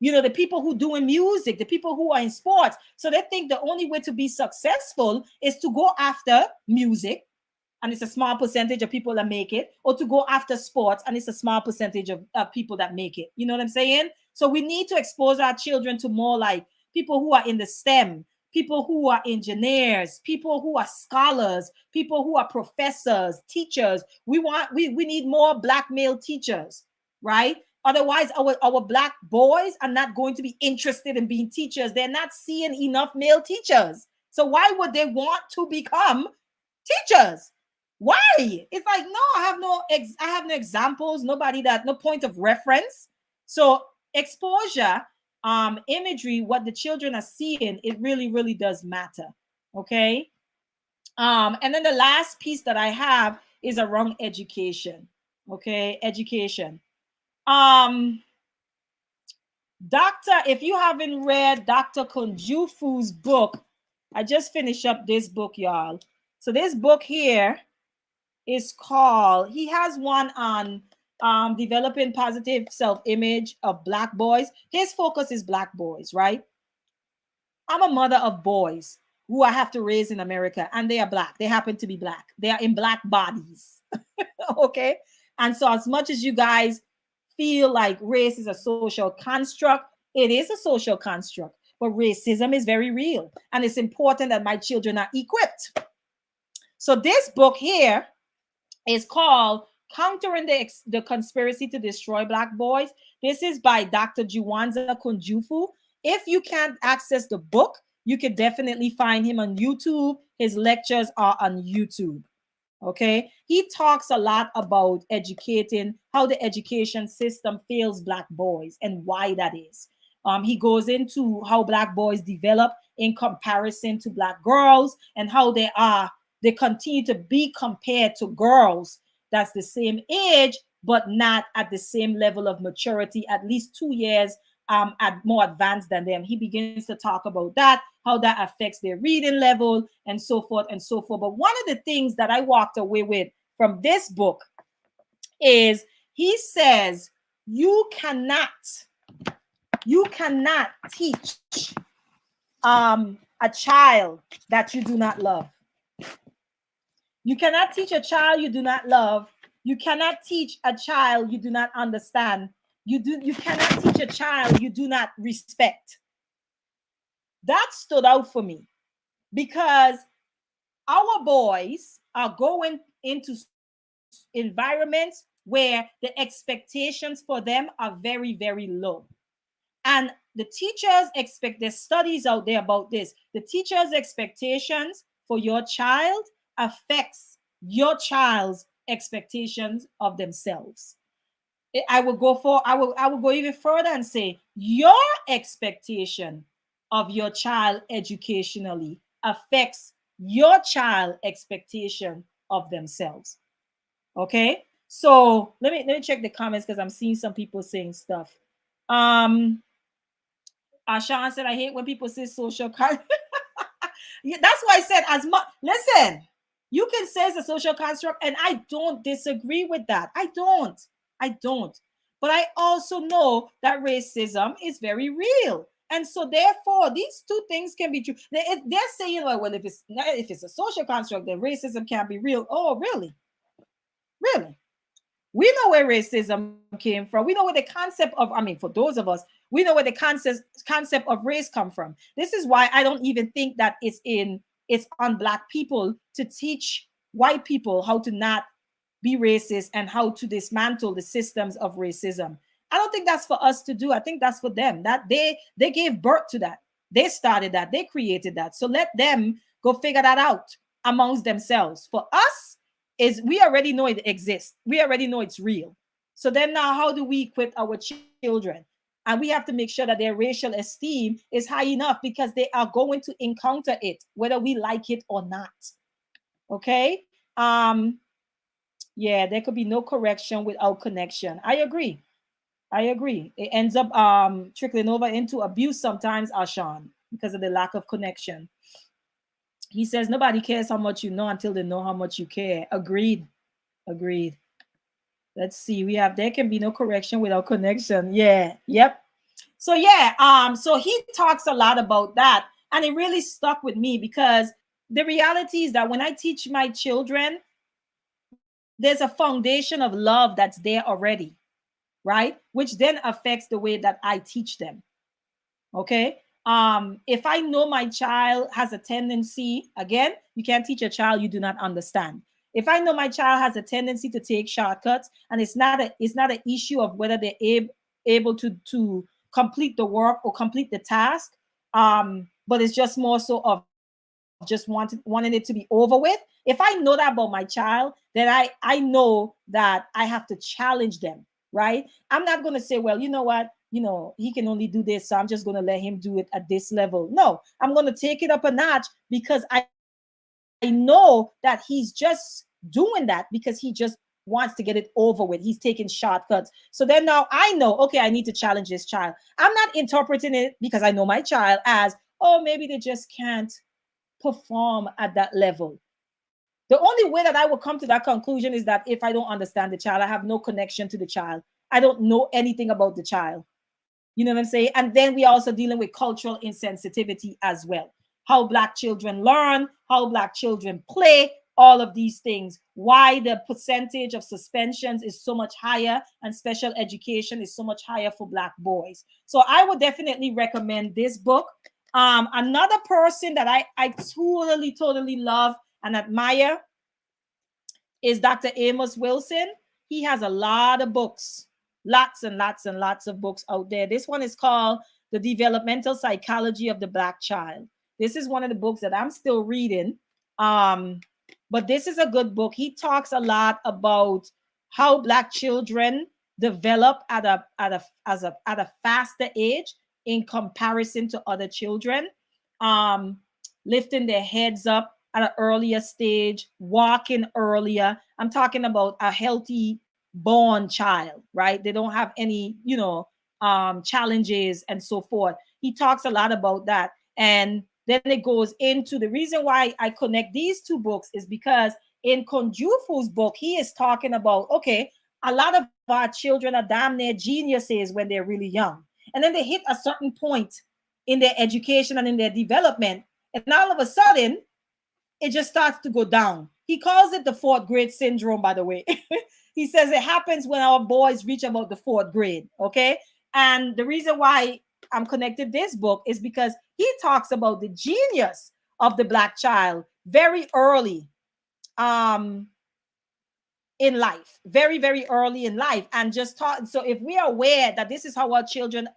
the people who doing music, the people who are in sports. So they think the only way to be successful is to go after music, and it's a small percentage of people that make it, or to go after sports and it's a small percentage of people that make it. You know what I'm saying? So we need to expose our children to more like people who are in the STEM, people who are engineers, people who are scholars, people who are professors, teachers. We need more black male teachers, right? Otherwise, our black boys are not going to be interested in being teachers. They're not seeing enough male teachers. So why would they want to become teachers? Why? It's like, no, I have no examples, nobody, that no point of reference. So exposure, imagery, what the children are seeing, it really, really does matter. Okay. And then the last piece that I have is around education. Okay, education. Doctor, if you haven't read Dr. Kunjufu's book, I just finished up this book, y'all. So this book here is called, he has one on developing positive self-image of black boys. His focus is black boys, right? I'm a mother of boys who I have to raise in America, and they are black. They happen to be black. They are in black bodies. Okay. And so as much as you guys feel like race is a social construct, it is a social construct, but racism is very real. And it's important that my children are equipped. So this book here is called Countering the Conspiracy to Destroy Black Boys. This is by Dr. Juwanza Kunjufu. If you can't access the book, you can definitely find him on YouTube. His lectures are on YouTube. Okay, he talks a lot about educating, how the education system fails black boys and why that is. He goes into how black boys develop in comparison to black girls, and how they continue to be compared to girls that's the same age but not at the same level of maturity, at least 2 years at more advanced than them. He begins to talk about that, how that affects their reading level, and so forth and so forth. But one of the things that I walked away with from this book is he says you cannot teach a child that you do not love. You cannot teach a child you do not love. You cannot teach a child you do not understand. You cannot teach a child you do not respect. That stood out for me because our boys are going into environments where the expectations for them are very, very low. And the teachers expect, there's studies out there about this. The teacher's expectations for your child affects your child's expectations of themselves. I will go even further and say your expectation of your child educationally affects your child expectation of themselves. Okay, so let me check the comments because I'm seeing some people saying stuff. Sean said, I hate when people say social construct. Yeah, that's why I said as much. Listen, you can say it's a social construct, and I don't disagree with that. I don't. But I also know that racism is very real. And so therefore, these two things can be true. They're saying, well, if it's a social construct, then racism can't be real. Oh, really? Really? We know where racism came from. We know where the concept of, for those of us, we know where the concept of race come from. This is why I don't even think that it's on black people to teach white people how to not be racist and how to dismantle the systems of racism. I don't think that's for us to do. I think that's for them. That they gave birth to that. They started that. They created that. So let them go figure that out amongst themselves. For us, is we already know it exists. We already know it's real. So then now how do we equip our children? And we have to make sure that their racial esteem is high enough because they are going to encounter it, whether we like it or not. Okay? Yeah, there could be no correction without connection. I agree. It ends up trickling over into abuse sometimes, Ashan, because of the lack of connection. He says nobody cares how much you know until they know how much you care. Agreed. Let's see. We have there can be no correction without connection. Yeah. Yep. So yeah, so he talks a lot about that, and it really stuck with me because the reality is that when I teach my children, there's a foundation of love that's there already, right? Which then affects the way that I teach them. Okay. If I know my child has a tendency, again, you can't teach a child you do not understand. If I know my child has a tendency to take shortcuts, and it's not an issue of whether they're able to complete the work or complete the task, but it's just more so of just wanting it to be over with. If I know that about my child, then I know that I have to challenge them, right? I'm not going to say, well, you know what, he can only do this, so I'm just going to let him do it at this level. No, I'm going to take it up a notch, because I know that he's just doing that because he just wants to get it over with. He's taking shortcuts. So then now I know, okay, I need to challenge this child. I'm not interpreting it, because I know my child, as, oh, maybe they just can't perform at that level. The only way that I will come to that conclusion is that if I don't understand the child, I have no connection to the child, I don't know anything about the child. You know what I'm saying? And then we are also dealing with cultural insensitivity as well. How Black children learn, how Black children play, all of these things. Why the percentage of suspensions is so much higher and special education is so much higher for Black boys. So I would definitely recommend this book. Another person that I totally love and admire is Dr. Amos Wilson. He has a lot of books, lots and lots and lots of books out there. This one is called The Developmental Psychology of the Black Child. This is one of the books that I'm still reading. But this is a good book. He talks a lot about how Black children develop at a faster age in comparison to other children, lifting their heads up at an earlier stage, walking earlier. I'm talking about a healthy born child, right? They don't have any, challenges and so forth. He talks a lot about that. And then it goes into the reason why I connect these two books is because in Konjufu's book, he is talking about, okay, a lot of our children are damn near geniuses when they're really young. And then they hit a certain point in their education and in their development. And all of a sudden, it just starts to go down. He calls it the fourth grade syndrome, by the way. He says it happens when our boys reach about the fourth grade. Okay. And the reason why I'm connected this book is because he talks about the genius of the Black child very early in life, very, very early in life. And just talk. So if we are aware that this is how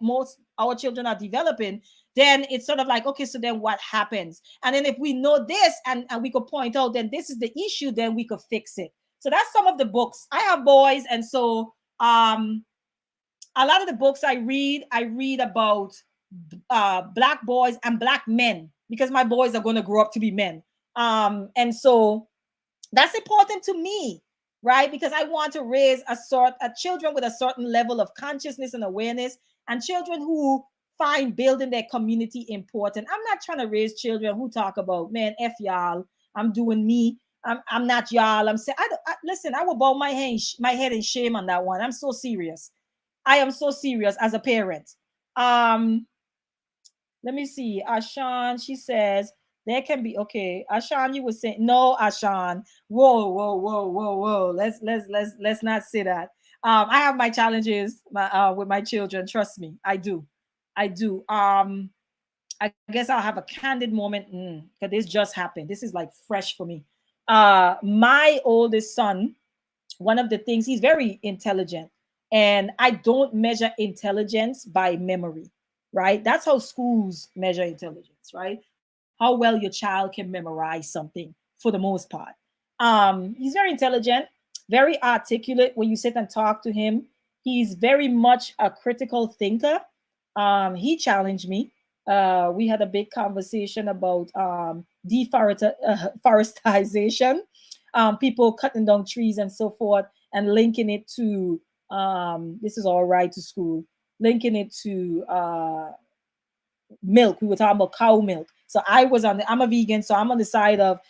most our children are developing, then it's sort of like, okay, so then what happens? And then if we know this and we could point out, then this is the issue, then we could fix it. So that's some of the books. I have boys, and so a lot of the books I read about Black boys and Black men, because my boys are going to grow up to be men. And so that's important to me, right? Because I want to raise a children with a certain level of consciousness and awareness, and children who find building their community important. I'm not trying to raise children who talk about, man, F y'all, I'm doing me. I'm not y'all. I'm saying, listen, I will bow my head in shame on that one. I'm so serious. I am so serious as a parent. Let me see. Ashan, she says, there can be, okay. Ashan, you were saying, no, Ashan. Whoa. Let's not say that. I have my challenges with my children. Trust me, I do. I guess I'll have a candid moment because this just happened. This is like fresh for me. My oldest son, one of the things, he's very intelligent, and I don't measure intelligence by memory, right? That's how schools measure intelligence, right? How well your child can memorize something for the most part. He's very intelligent, very articulate. When you sit and talk to him, he's very much a critical thinker. He challenged me. We had a big conversation about deforestation, people cutting down trees and so forth, and linking it to this is all right to school, linking it to milk. We were talking about cow milk. So I'm a vegan, so I'm on the side of,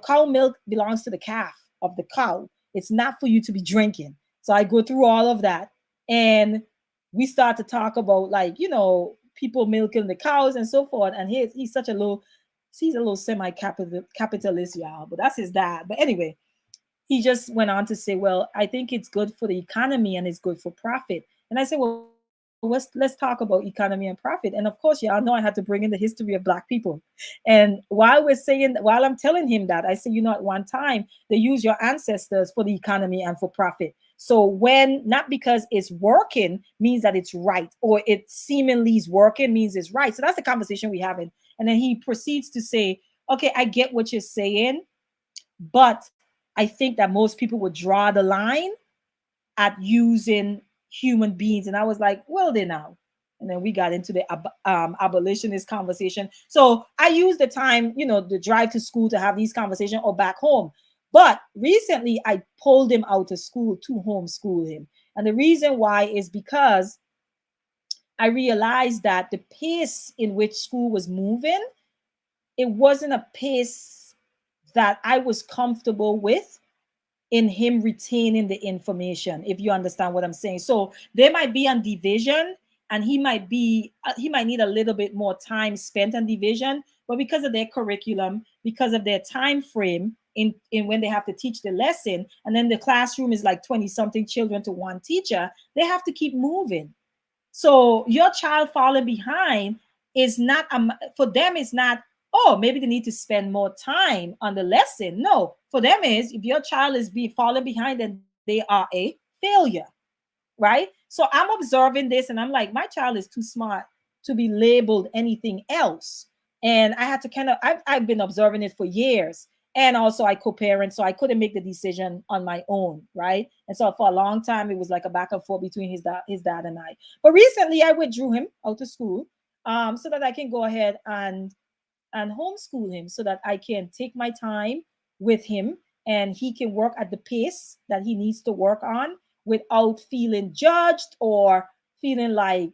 cow milk belongs to the calf of the cow. It's not for you to be drinking. So I go through all of that, and we start to talk about, like, people milking the cows and so forth. And he's a little semi-capitalist, y'all, but that's his dad. But anyway, he just went on to say, well, I think it's good for the economy and it's good for profit. And I said, well, let's talk about economy and profit. And of course, y'all know I had to bring in the history of Black people. And while I'm telling him that, I said, at one time they used your ancestors for the economy and for profit. So when, not because it's working means that it's right, or it seemingly is working means it's right. So that's the conversation we having. And then he proceeds to say, okay, I get what you're saying, but I think that most people would draw the line at using human beings. And I was like, well, then now. And then we got into the abolitionist conversation. So I use the time, the drive to school to have these conversations or back home. But recently I pulled him out of school to homeschool him. And the reason why is because I realized that the pace in which school was moving, it wasn't a pace that I was comfortable with in him retaining the information, if you understand what I'm saying. So there might be on division, and he might need a little bit more time spent on division, but because of their curriculum, because of their time frame in when they have to teach the lesson, and then the classroom is like 20 something children to one teacher, they have to keep moving. So your child falling behind is not for them. It's not, oh, maybe they need to spend more time on the lesson. No, for them is, if your child is being falling behind, then they are a failure, right? So I'm observing this and I'm like, my child is too smart to be labeled anything else. And I had to I've been observing it for years. And also I co-parent, so I couldn't make the decision on my own, right? And so for a long time it was like a back and forth between his dad and I. But recently I withdrew him out of school, so that I can go ahead and homeschool him, so that I can take my time with him and he can work at the pace that he needs to work on without feeling judged or feeling like,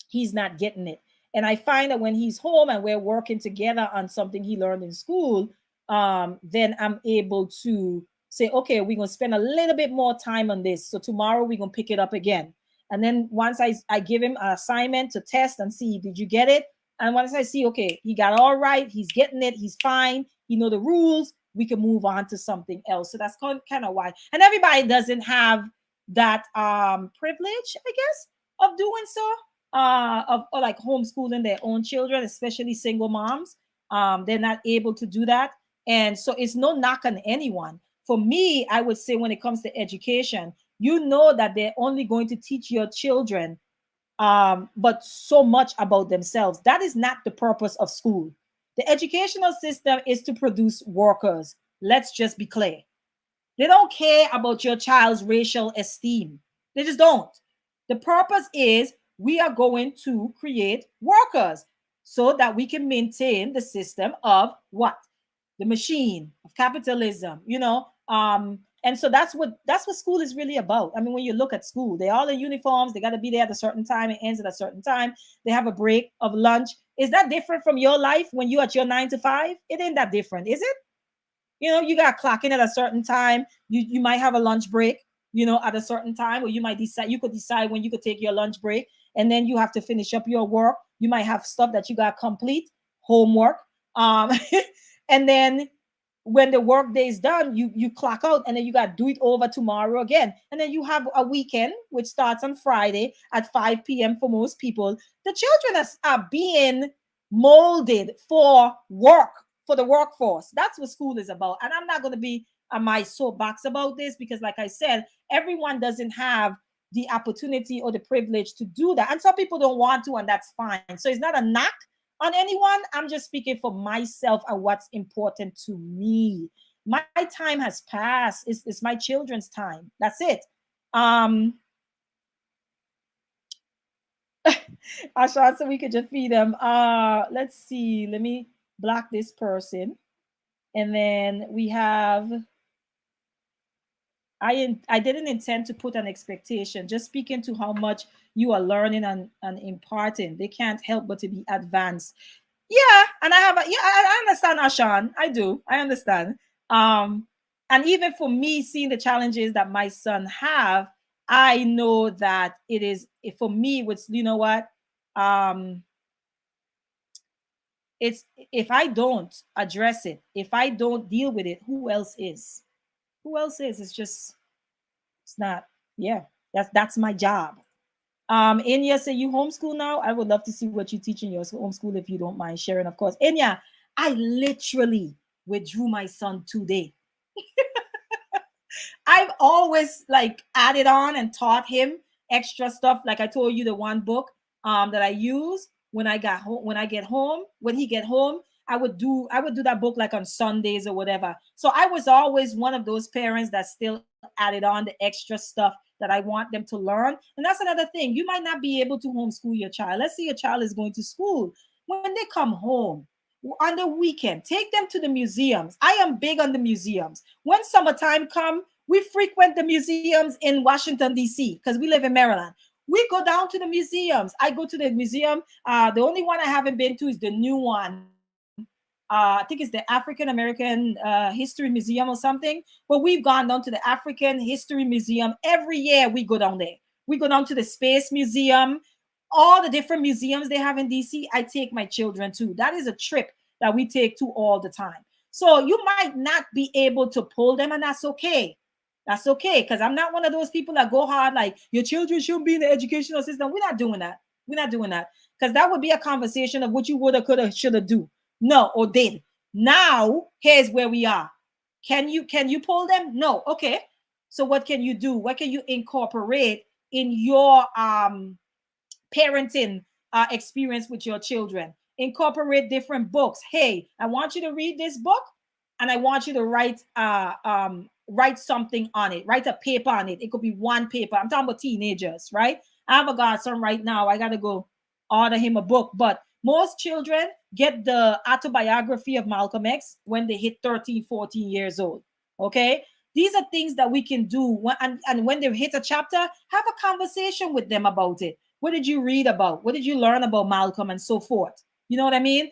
he's not getting it. And I find that when he's home and we're working together on something he learned in school, then I'm able to say, okay, we're going to spend a little bit more time on this. So tomorrow we're going to pick it up again. And then once I give him an assignment to test and see, did you get it? And once I see, okay, he got all right, he's getting it, he's fine, you know the rules, we can move on to something else. So that's kind of why. And everybody doesn't have that privilege, I guess, of doing so, of or like homeschooling their own children, especially single moms. They're not able to do that. And so it's no knock on anyone. For me, I would say when it comes to education, you know that they're only going to teach your children but so much about themselves. That is not the purpose of school. The educational system is to produce workers. Let's just be clear. They don't care about your child's racial esteem. They just don't. The purpose is we are going to create workers so that we can maintain the system of what? The machine of capitalism, and so that's what school is really about. I mean, when you look at school, they're all in uniforms, they got to be there at a certain time, it ends at a certain time, they have a break of lunch. Is that different from your life when you at your 9 to 5? It ain't that different, is it? You got clocking at a certain time. You might have a lunch break, at a certain time, or you could decide when you could take your lunch break, and then you have to finish up your work. You might have stuff that you got complete, homework, um, and then when the work day is done, you clock out, and then you got to do it over tomorrow again, and then you have a weekend which starts on Friday at 5 p.m. for most people. The children are being molded for work, for the workforce. That's what school is about. And I'm not going to be on my soapbox about this because, like I said, everyone doesn't have the opportunity or the privilege to do that. And some people don't want to, and that's fine. So it's not a knock on anyone. I'm just speaking for myself and what's important to me. My time has passed. It's my children's time. That's it. Um, Asha, so we could just feed them. Let's see. Let me block this person. And then we have, I didn't intend to put an expectation, just speaking to how much you are learning and imparting. They can't help but to be advanced. Yeah, and I understand, Ashan. I do. I understand. Um, and even for me, seeing the challenges that my son have, I know that it is for me. What's what? Um, it's if I don't address it, if I don't deal with it, who else is? Who else is? It's not. Yeah, that's my job. Enya, say you homeschool now. I would love to see what you teach in your homeschool if you don't mind sharing, of course. Enya, I literally withdrew my son today. I've always like added on and taught him extra stuff. Like I told you, the one book that I use when I got home, when I get home, when he get home, I would do that book like on Sundays or whatever. So I was always one of those parents that still added on the extra stuff that I want them to learn. And that's another thing. You might not be able to homeschool your child. Let's say your child is going to school. When they come home on the weekend, take them to the museums. I am big on the museums. When summertime come, we frequent the museums in Washington, D.C., because we live in Maryland. We go down to the museums. I go to the museum. The only one I haven't been to is the new one. I think it's the African American History Museum or something. But we've gone down to the African History Museum. Every year we go down there. We go down to the Space Museum, all the different museums they have in DC. I take my children to. That is a trip that we take to all the time. So you might not be able to pull them, and that's okay. That's okay, because I'm not one of those people that go hard like your children shouldn't be in the educational system. We're not doing that. We're not doing that, because that would be a conversation of what you woulda, coulda, shoulda do. No, or did. Now here's where we are. Can you pull them? No. Okay. So what can you do? What can you incorporate in your parenting experience with your children? Incorporate different books. Hey, I want you to read this book, and I want you to write something on it. Write a paper on it. It could be one paper. I'm talking about teenagers, right? I have a godson right now. I gotta go order him a book. But most children get the autobiography of Malcolm X when they hit 13, 14 years old. Okay. These are things that we can do and when they hit a chapter, have a conversation with them about it. What did you read about? What did you learn about Malcolm and so forth? You know what I mean?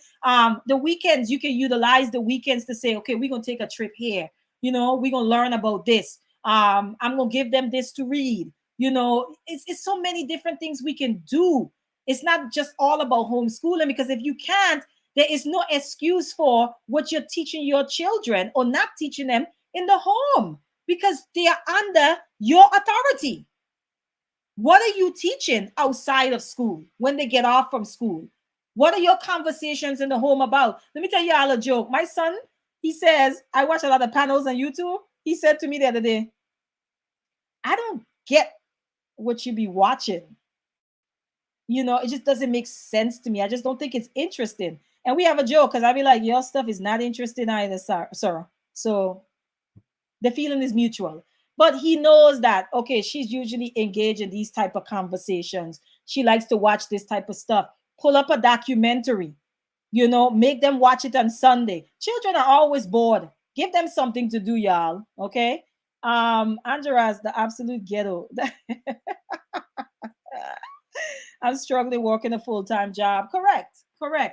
The weekends, you can utilize the weekends to say, okay, we're gonna take a trip here. We're gonna learn about this. I'm gonna give them this to read. It's so many different things we can do. It's not just all about homeschooling, because if you can't, there is no excuse for what you're teaching your children or not teaching them in the home, because they are under your authority. What are you teaching outside of school when they get off from school? What are your conversations in the home about? Let me tell you all a joke. My son, he says, I watch a lot of panels on YouTube. He said to me the other day, I don't get what you be watching. It just doesn't make sense to me. I just don't think it's interesting. And we have a joke because I'll be like, your stuff is not interesting either, sir. So the feeling is mutual. But he knows that, okay, she's usually engaged in these type of conversations. She likes to watch this type of stuff. Pull up a documentary, make them watch it on Sunday. Children are always bored. Give them something to do, y'all. Okay. Andras, the absolute ghetto. I'm struggling working a full-time job. Correct.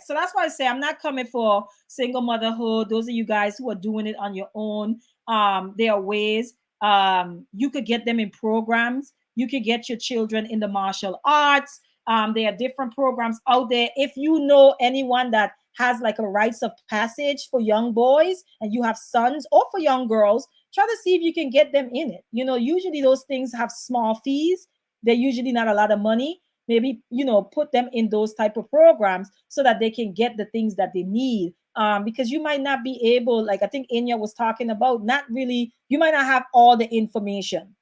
So that's why I say I'm not coming for single motherhood. Those of you guys who are doing it on your own, there are ways. You could get them in programs. You could get your children in the martial arts. There are different programs out there. If you know anyone that has like a rites of passage for young boys and you have sons, or for young girls, try to see if you can get them in it. Usually those things have small fees. They're usually not a lot of money. Maybe put them in those type of programs so that they can get the things that they need, because you might not be able, like I think Enya was talking about, not really, you might not have all the information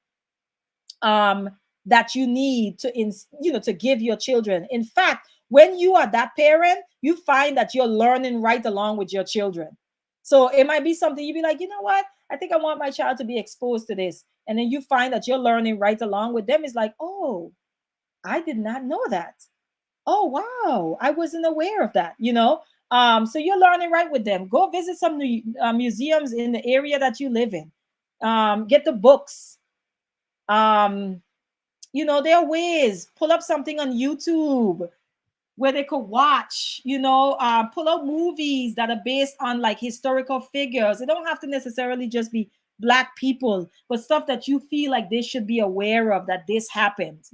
that you need to give your children. In fact, when you are that parent, you find that you're learning right along with your children. So it might be something you'd be like, you know what, I think I want my child to be exposed to this, and then you find that you're learning right along with them. It's like, oh, I did not know that. Oh, wow. I wasn't aware of that. So you're learning right with them. Go visit some museums in the area that you live in. Get the books. There are ways. Pull up something on YouTube where they could watch, pull out movies that are based on like historical figures. It don't have to necessarily just be Black people, but stuff that you feel like they should be aware of, that this happened.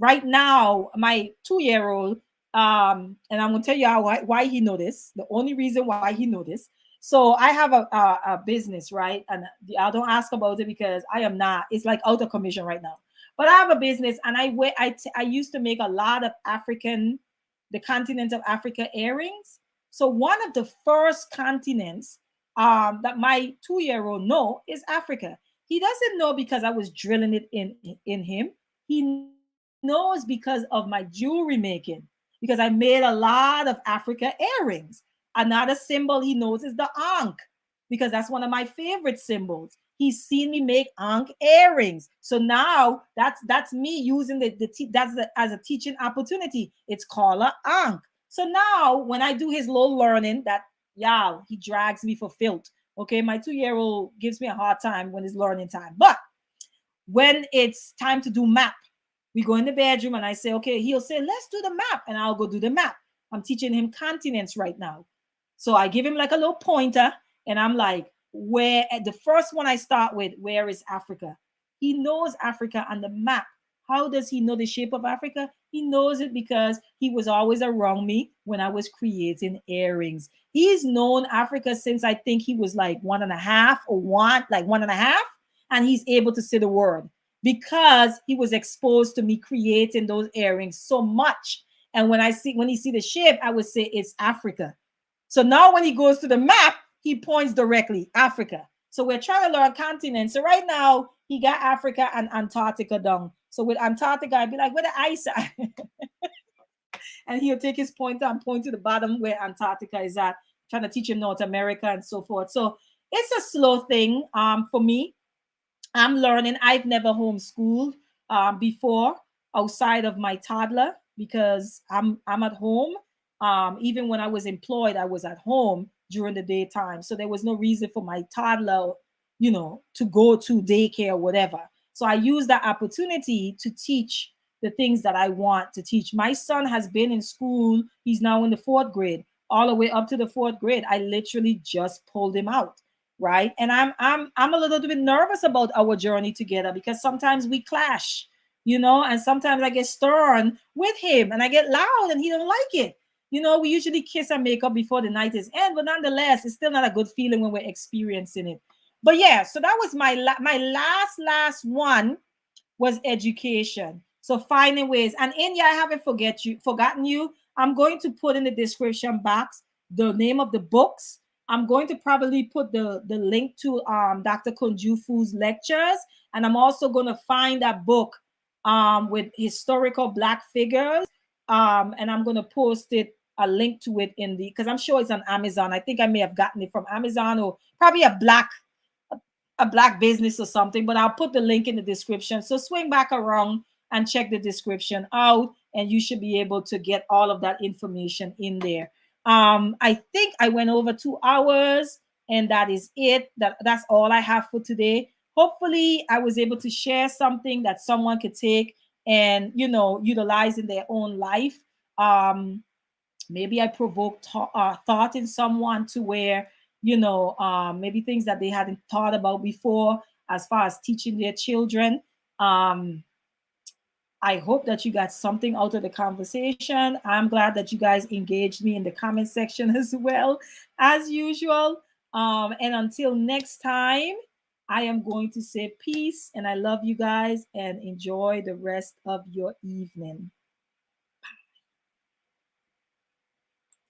Right now, my 2-year-old, and I'm gonna tell you why he know this. The only reason why he know this. So I have a business, right? And I don't ask about it because I am not. It's like out of commission right now. But I have a business, and I used to make a lot of the continent of Africa earrings. So one of the first continents that my 2-year-old know is Africa. He doesn't know because I was drilling it in him. He knows because of my jewelry making, because I made a lot of Africa earrings. Another symbol he knows is the ankh, because that's one of my favorite symbols. He's seen me make ankh earrings, so now that's me using as a teaching opportunity. It's called a ankh. So now when I do his little learning, that y'all, he drags me for filth. Okay, my 2-year-old gives me a hard time when it's learning time, but when it's time to do map, we go in the bedroom and I say, okay, he'll say, let's do the map. And I'll go do the map. I'm teaching him continents right now. So I give him like a little pointer, and I'm like, where the first one I start with, where is Africa? He knows Africa on the map. How does he know the shape of Africa? He knows it because he was always around me when I was creating earrings. He's known Africa since I think he was like 1.5 or like 1.5, and he's able to say the word because he was exposed to me creating those earrings so much. And when he see the shape, I would say it's Africa. So now when he goes to the map, he points directly Africa. So we're trying to learn continents. So right now he got Africa and Antarctica down. So with Antarctica, I'd be like, where the ice at? And he'll take his pointer and point to the bottom where Antarctica is at, trying to teach him North America and so forth. So it's a slow thing for me. I'm learning. I've never homeschooled before outside of my toddler because I'm at home. Even when I was employed, I was at home during the daytime, so there was no reason for my toddler, to go to daycare or whatever. So I use that opportunity to teach the things that I want to teach. My son has been in school. He's now in the fourth grade, all the way up to the fourth grade. I literally just pulled him out, right? And I'm a little bit nervous about our journey together because sometimes we clash, and sometimes I get stern with him and I get loud and he don't like it. We usually kiss and make up before the night is end, but nonetheless, it's still not a good feeling when we're experiencing it. But yeah, so that was my last one was education. So finding ways. And India, I haven't forgotten you. I'm going to put in the description box the name of the books. I'm going to probably put the link to Dr. Kunjufu's lectures. And I'm also going to find that book with historical Black figures. And I'm going to post a link to it because I'm sure it's on Amazon. I think I may have gotten it from Amazon or probably a black business or something, but I'll put the link in the description. So swing back around and check the description out, and you should be able to get all of that information in there. I think I went over 2 hours, and that is it. That's all I have for today. Hopefully, I was able to share something that someone could take and utilize in their own life. Maybe I provoked thought in someone to where maybe things that they hadn't thought about before as far as teaching their children. I hope that you got something out of the conversation. I'm glad that you guys engaged me in the comment section as well, as usual. And until next time, I am going to say peace and I love you guys and enjoy the rest of your evening.